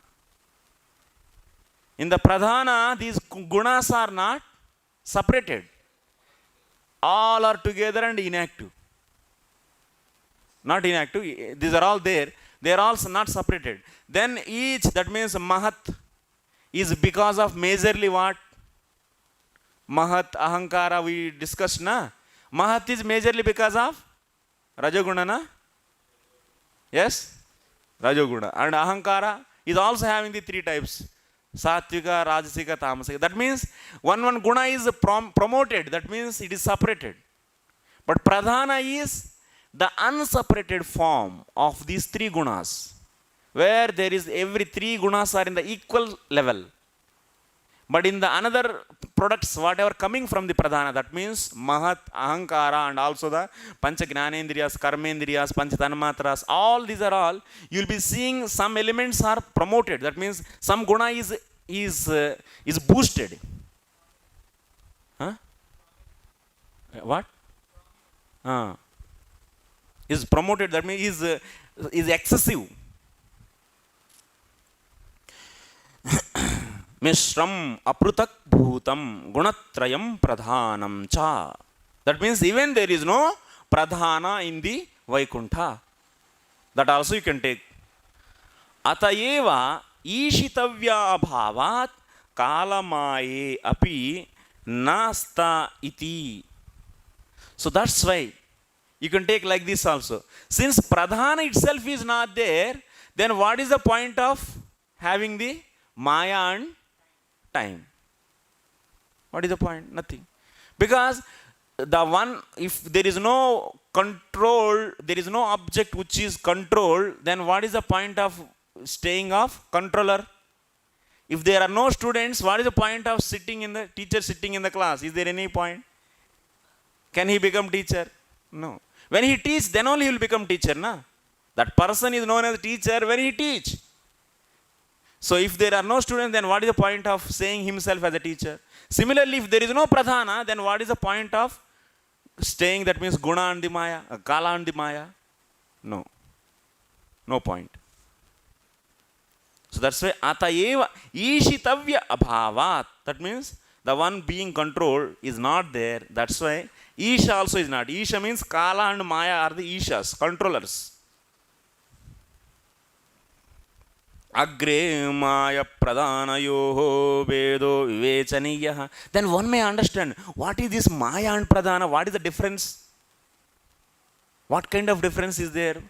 In the pradhana, these gunas are not separated. All are together and inactive. Not inactive, these are all there. They are also not separated. Then each, that means mahat, is because of majorly what? Mahat, ahankara, we discussed, na? Mahat is majorly because of Rajoguna, na? Yes? Rajoguna. And ahankara is also having the three types. Satvika, Rajasika, Tamasika. That means one guna is promoted. That means it is separated. But pradhana is the unseparated form of these three gunas, where there is every three gunas are in the equal level. But in the another products, whatever coming from the pradhana, that means mahat, ahankara, and also the pancha gnanendriyas, karmendriyas, pancha tanmatras, all these are all, you will be seeing some elements are promoted. That means some guna is boosted. Huh? What? Is promoted, that means is excessive. Mishram aprutak bhutam gunatrayam pradhanam cha. That means even there is no pradhana in the Vaikuntha. That also you can take. Atayeva ishitavya abhavat kalamaye api nasta iti. So that's why you can take like this also. Since pradhana itself is not there, then what is the point of having the maya and time? What is the point? Nothing. Because the one, if there is no control, there is no object which is controlled, then what is the point of staying of controller? If there are no students, what is the point of teacher sitting in the class? Is there any point? Can he become teacher? No. When he teaches, then only he will become teacher, na? That person is known as teacher when he teach. So if there are no students, then what is the point of saying himself as a teacher? Similarly, if there is no pradhana, then what is the point of staying, that means guna and the maya, kala and the maya? No. No point. So that's why atayeva ishitavya abhavat. That means the one being controlled is not there. That's why Isha also is not. Isha means Kala and Maya are the Ishas, controllers. Agre Maya Pradhanayoho Vedo Vivechaniyaha. Then one may understand, what is this Maya and Pradhana? What is the difference? What kind of difference is there?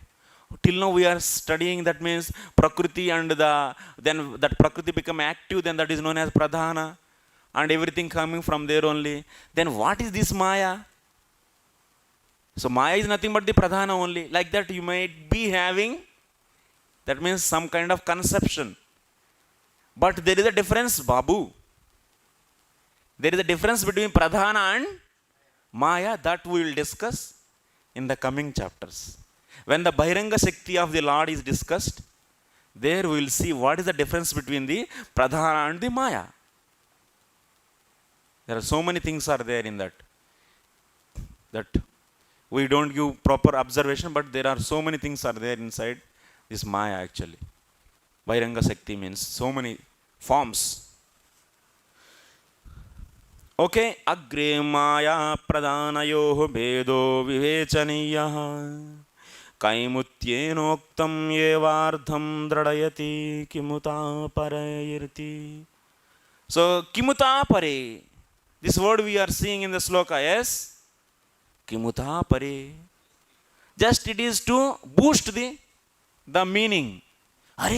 Till now we are studying, that means Prakriti, and then that Prakriti become active, then that is known as Pradhana, and everything coming from there only. Then what is this Maya? So Maya is nothing but the Pradhana only. Like that you might be having, that means some kind of conception. But there is a difference, Babu. There is a difference between Pradhana and Maya that we will discuss in the coming chapters. When the Bahiranga Shakti of the Lord is discussed, there we will see what is the difference between the Pradhana and the Maya. There are so many things are there in that we don't give proper observation, but there are so many things are there inside this Maya actually. Bahiranga Shakti means so many forms. Okay, agre Maya pradhanayoh vedo vivechaniyaha kaimutyenoktam yevardham dradayati kimuta parayirti. So kimuta pare, this word we are seeing in the sloka, yes? Kimuta pare. Just it is to boost the meaning. Are,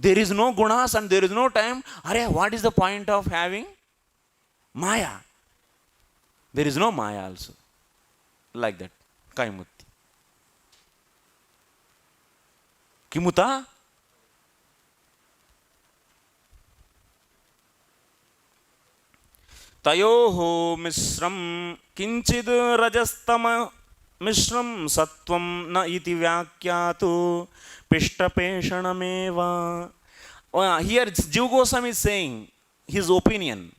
there is no gunas and there is no time. Are, what is the point of having Maya? There is no Maya also. Like that. Kaimutti. Kimuta? Tayoho misram kinchid rajastama misram sattvam na iti vyakyatu pishtapeshanameva. Here Jiva Goswami is saying his opinion.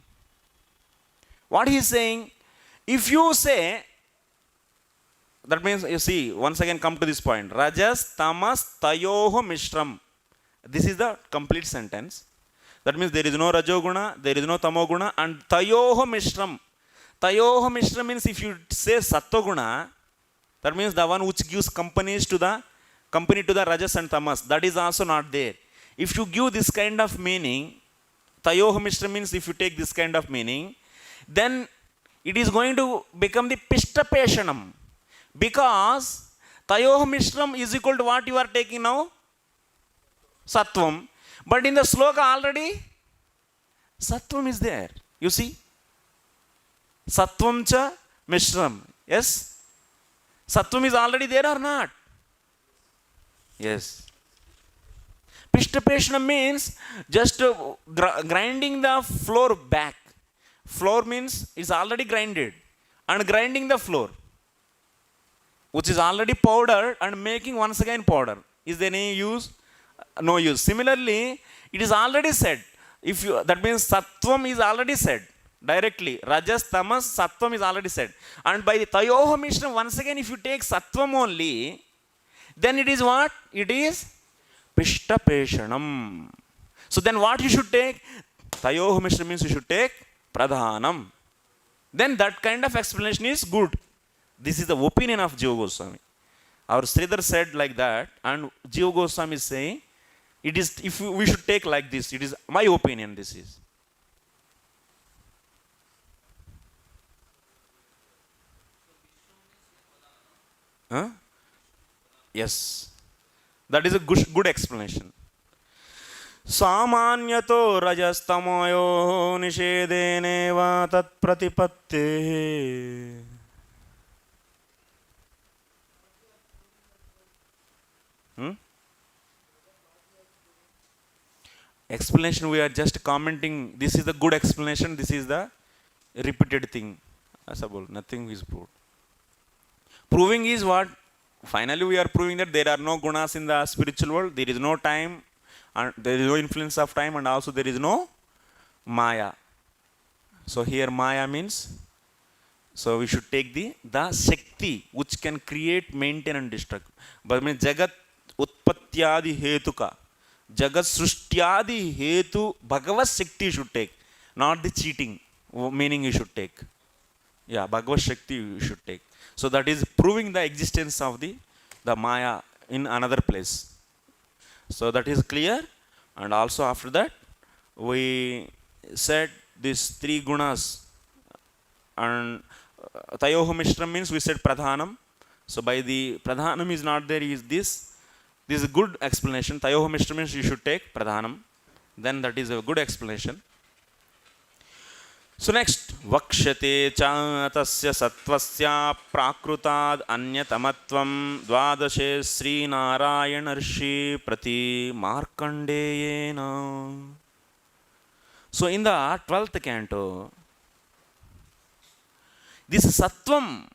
What he is saying, if you say, that means, you see, once again come to this point. Rajas, tamas, tayoho mishram. This is the complete sentence. That means there is no rajoguna, there is no tamoguna, and tayoho mishram. Tayoho mishram means if you say sattoguna, that means the one which gives company to the rajas and tamas. That is also not there. If you give this kind of meaning, tayoho mishram means if you take this kind of meaning, then it is going to become the pishtapeshanam. Because tayoho mishram is equal to what you are taking now? Sattvam. But in the sloka already, sattvam is there. You see? Sattvam cha mishram. Yes? Sattvam is already there or not? Yes. Pishtapeshanam means just grinding the floor back. Floor means it's already grinded. And grinding the floor, which is already powdered, and making once again powder. Is there any use? No use. Similarly, it is already said. That means sattvam is already said directly. Rajas, tamas, sattvam is already said. And by the tayoho mishram, once again, if you take sattvam only, then it is what? It is pishtapeshanam. So then what you should take? Tayoho mishram means you should take pradhanam. Then that kind of explanation is good. This is the opinion of Jiva Goswami. Our Sridhar said like that, and Jiva Goswami is saying, it is, if we should take like this, it is my opinion, this is. Huh? Yes. That is a good explanation. Samanyato rajastamayo nishedene tat pratipatte. Explanation, we are just commenting. This is the good explanation. This is the repeated thing. Nothing is proved. Proving is what? Finally, we are proving that there are no gunas in the spiritual world. There is no time, and there is no influence of time, and also there is no Maya. So here Maya means, so we should take the Shakti which can create, maintain and destruct. But I mean Jagat Utpatyadi Hetuka. Jagat Srushtyadi Hetu Bhagavat Shakti should take. Not the cheating meaning you should take. Yeah, Bhagavat Shakti you should take. So that is proving the existence of the Maya in another place. So that is clear. And also after that, we said these three gunas. And Tayoho Mishram means we said Pradhanam. So by the Pradhanam is not there, is this. This is a good explanation. Tayoho Mishram means you should take Pradhanam. Then that is a good explanation. So next, Vakshate cha tasya sattvasya prakrutad anyatamatvam dvadashe Sri Narayanarshi prati Markandeyena. So in the 12th canto, this sattvam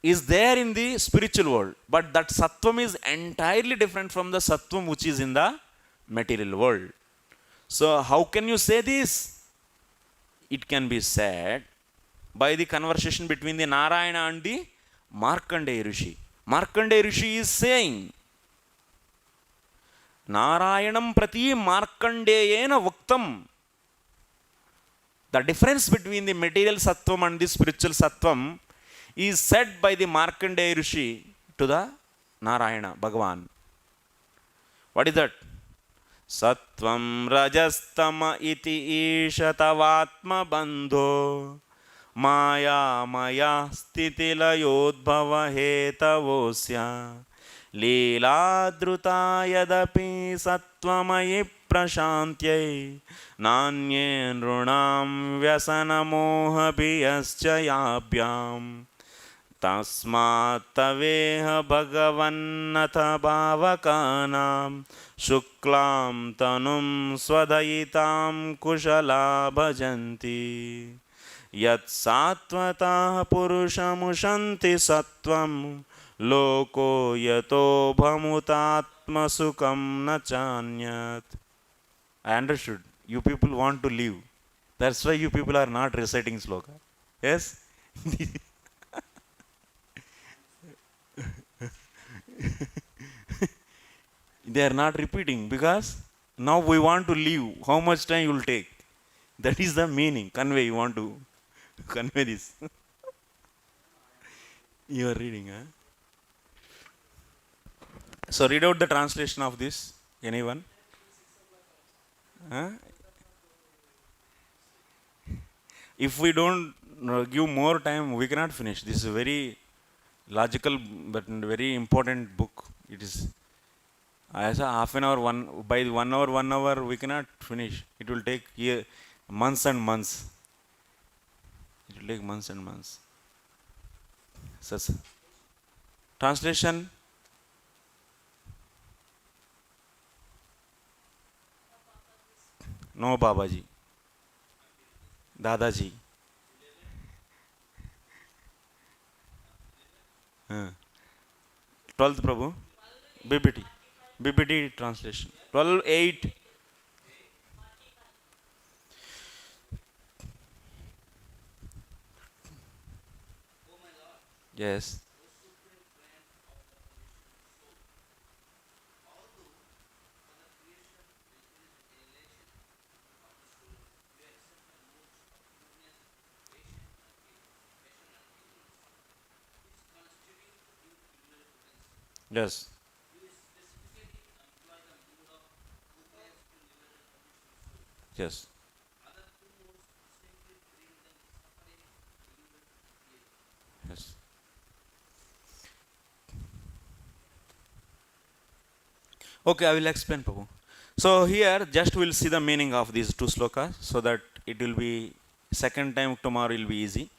is there in the spiritual world, but that sattvam is entirely different from the sattvam which is in the material world. So how can you say this? It can be said by the conversation between the Narayana and the Markandeya Rishi. Markandeya Rishi is saying, Narayanam prati Markandeyena vaktam. The difference between the material sattvam and the spiritual sattvam is said by the Markandeya Rishi to the Narayana, Bhagavan. What is that? Sattvam rajastama iti isha tavatma bandho मायामया स्थितिलयोद्भवहेतवोऽस्य लीलाद्रुता यदपि सत्त्वमयि प्रशान्त्यै नान्ये नृणां व्यसनमोहभियश्च याभ्याम् तस्मात् तवेह भगवन्नथ भावकानां शुक्लां तनुं स्वदयितां कुशला भजन्ति यत्सात्वतः पुरुषमुशन्ति सत्वं लोको यतो भमुतात्मसुखं न चान्यत्. I understood. You people want to live. That's why you people are not reciting sloka. Yes? They are not repeating because now we want to live. How much time you will take? That is the meaning. Convey. You want to convey this. You are reading, huh? So read out the translation of this. Anyone? Huh? If we don't give more time, we cannot finish. This is a very logical but very important book. It is as a half an hour, by 1 hour we cannot finish. It will take months and months. It will take months and months. Such translation. No Babaji. Dadaji. 12th Prabhu. BBT translation. 12:8. Yes. Yes. Yes. Yes. Okay, I will explain, Prabhu. So here just we'll see the meaning of these two slokas so that it will be second time tomorrow will be easy.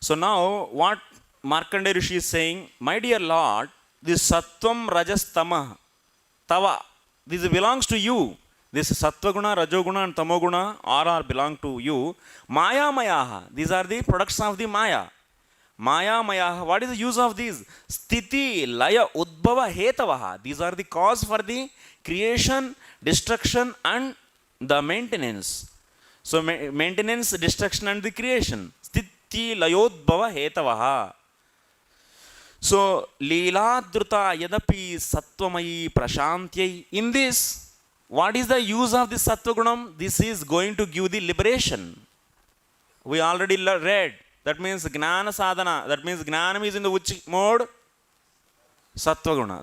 So now what Markandeya Rishi is saying, my dear Lord, this sattvam rajas tamah tava, this belongs to you. This sattva guna, rajoguna and tamoguna all belong to you. Maya mayaha, these are the products of the maya. Maya mayaha, what is the use of these? Sthiti laya udbhava hetavaha, these are the cause for the creation, destruction and the maintenance. So maintenance, destruction and the creation. Sthiti layodbhava hetavaha. So leeladruta yadapi sattwamayi prashantyai, in this what is the use of this sattva gunam? This is going to give the liberation. We already read. That means gnana sadhana. That means gnanam is in the which mode? Sattva guna.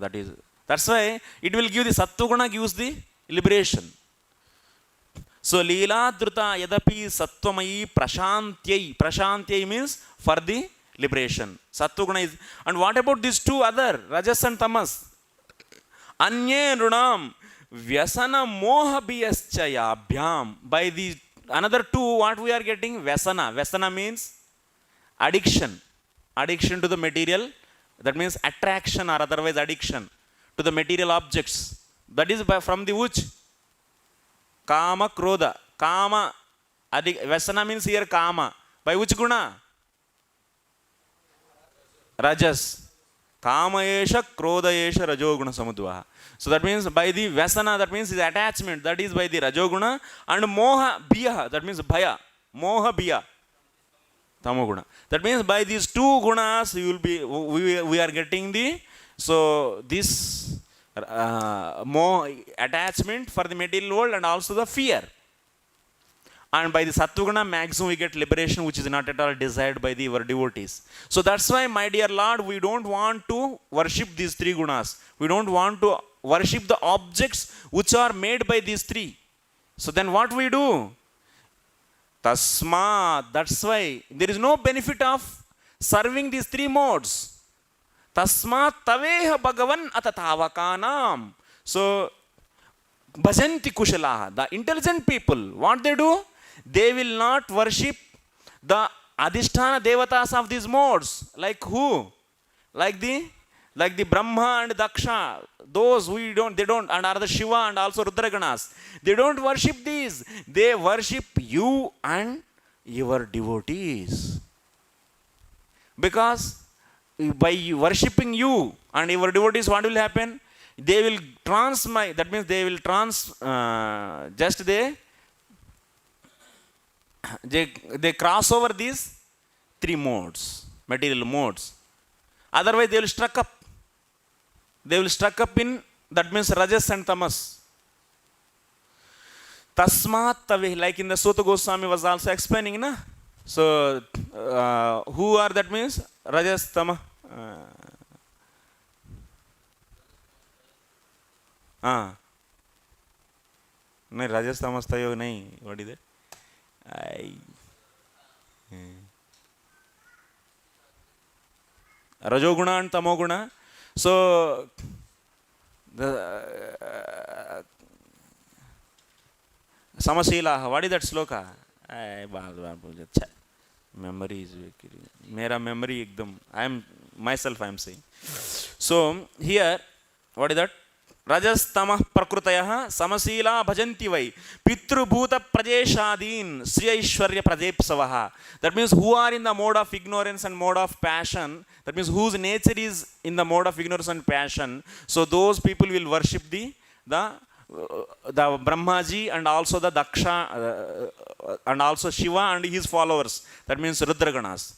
That's why it will give the sattva guna gives the liberation. So leeladruta yadapi sattwamayi prashantyai. Prashantyai means for the liberation. Sattva guna is. And what about these two other, rajas and tamas? Anye nrunam vyasana moha bhyascha. By the another two, what we are getting? Vyasana. Vyasana means addiction. Addiction to the material. That means attraction or otherwise addiction to the material objects. That is from the which? Kama krodha. Kama. Vyasana means here kama. By which guna? Rajas. Kama esha krodha esha rajoguna samudvaha. So that means by the vyasana, that means is attachment, that is by the rajoguna, and moha bhya, that means bhaya, moha bhya, tamoguna. That means by these two gunas you will be, we are getting the, so this more attachment for the material world and also the fear. And by the Sattva-guna, maximum we get liberation, which is not at all desired by our devotees. So that's why, my dear Lord, we don't want to worship these three gunas. We don't want to worship the objects which are made by these three. So then what we do? Tasma, that's why there is no benefit of serving these three modes. Tasma taveha bhagavan atatavakanam. So, bhajanti kushalaha. The intelligent people, what they do? They will not worship the adhisthana devatas of these modes. Like who? Like the Brahma and Daksha. Those who they don't, and are the Shiva and also Rudraganas. They don't worship these. They worship you and your devotees. Because by worshipping you and your devotees, what will happen? They will that means they will they cross over these three modes, material modes. Otherwise, they will struck up. They will struck up in, that means Rajas and Tamas. Tasmat Tavi, like in the Sutta Goswami was also explaining, na? So, who are, that means Rajas, Tama. No, Rajas, Tamas, Tayo, nahi. What is it? Rajoguna and Tamoguna. So, the Samasila, what is that sloka? Memory is mera memory ekdam. I am saying. So here, what is that? Rajas tamah prakrutayah samasila bhajanti vai pitru bhuta prajeshadin sri aishwarya pradepsavaha. That means who are in the mode of ignorance and mode of passion. That means whose nature is in the mode of ignorance and passion. So those people will worship the Brahmaji and also the Daksha and also Shiva and his followers. That means Rudraganas.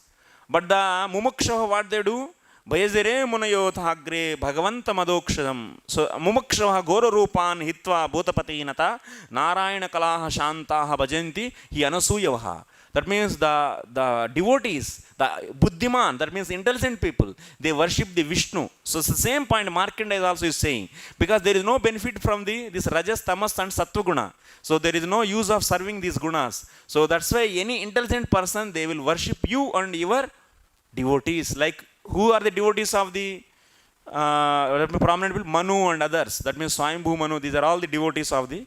But the Mumuksha, what they do? Bhayazire munayotagre bhagavanta madokshadam. So Mumuksha goro rupan hitva bhutapatinata narayana kalaha shantaha bhajanti hi anasuyavaha. That means the devotees, the buddhiman, that means intelligent people, they worship the Vishnu. So it's the same point Markandeya is also saying. Because there is no benefit from this Rajas, Tamas and Sattva guna. So there is no use of serving these gunas. So that's why any intelligent person, they will worship you and your devotees. Like who are the devotees of the prominent people? Manu and others. That means Swayambhu Manu. These are all the devotees of the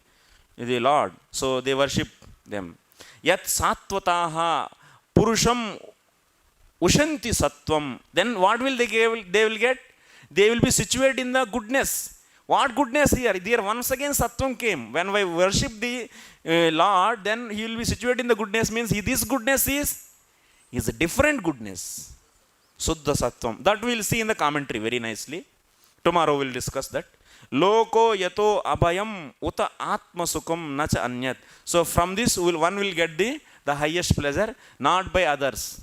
Lord. So they worship them. Yat satvataha purusham ushanti sattvam. Then what will they get? They will be situated in the goodness. What goodness here? There once again sattvam came. When we worship the Lord, then he will be situated in the goodness. Means this goodness is a different goodness. Suddha sattvam. That we will see in the commentary very nicely. Tomorrow we will discuss that. Loko yato abhayam uta atma sukham nacha anyat. So from this one will get the highest pleasure, not by others,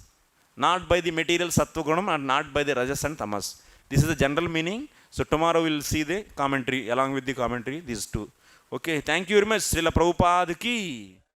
not by the material sattva gunam and not by the rajas and tamas. This is the general meaning. So tomorrow we will see the commentary, along with the commentary, these two. Okay, thank you very much. Srila Prabhupada ki.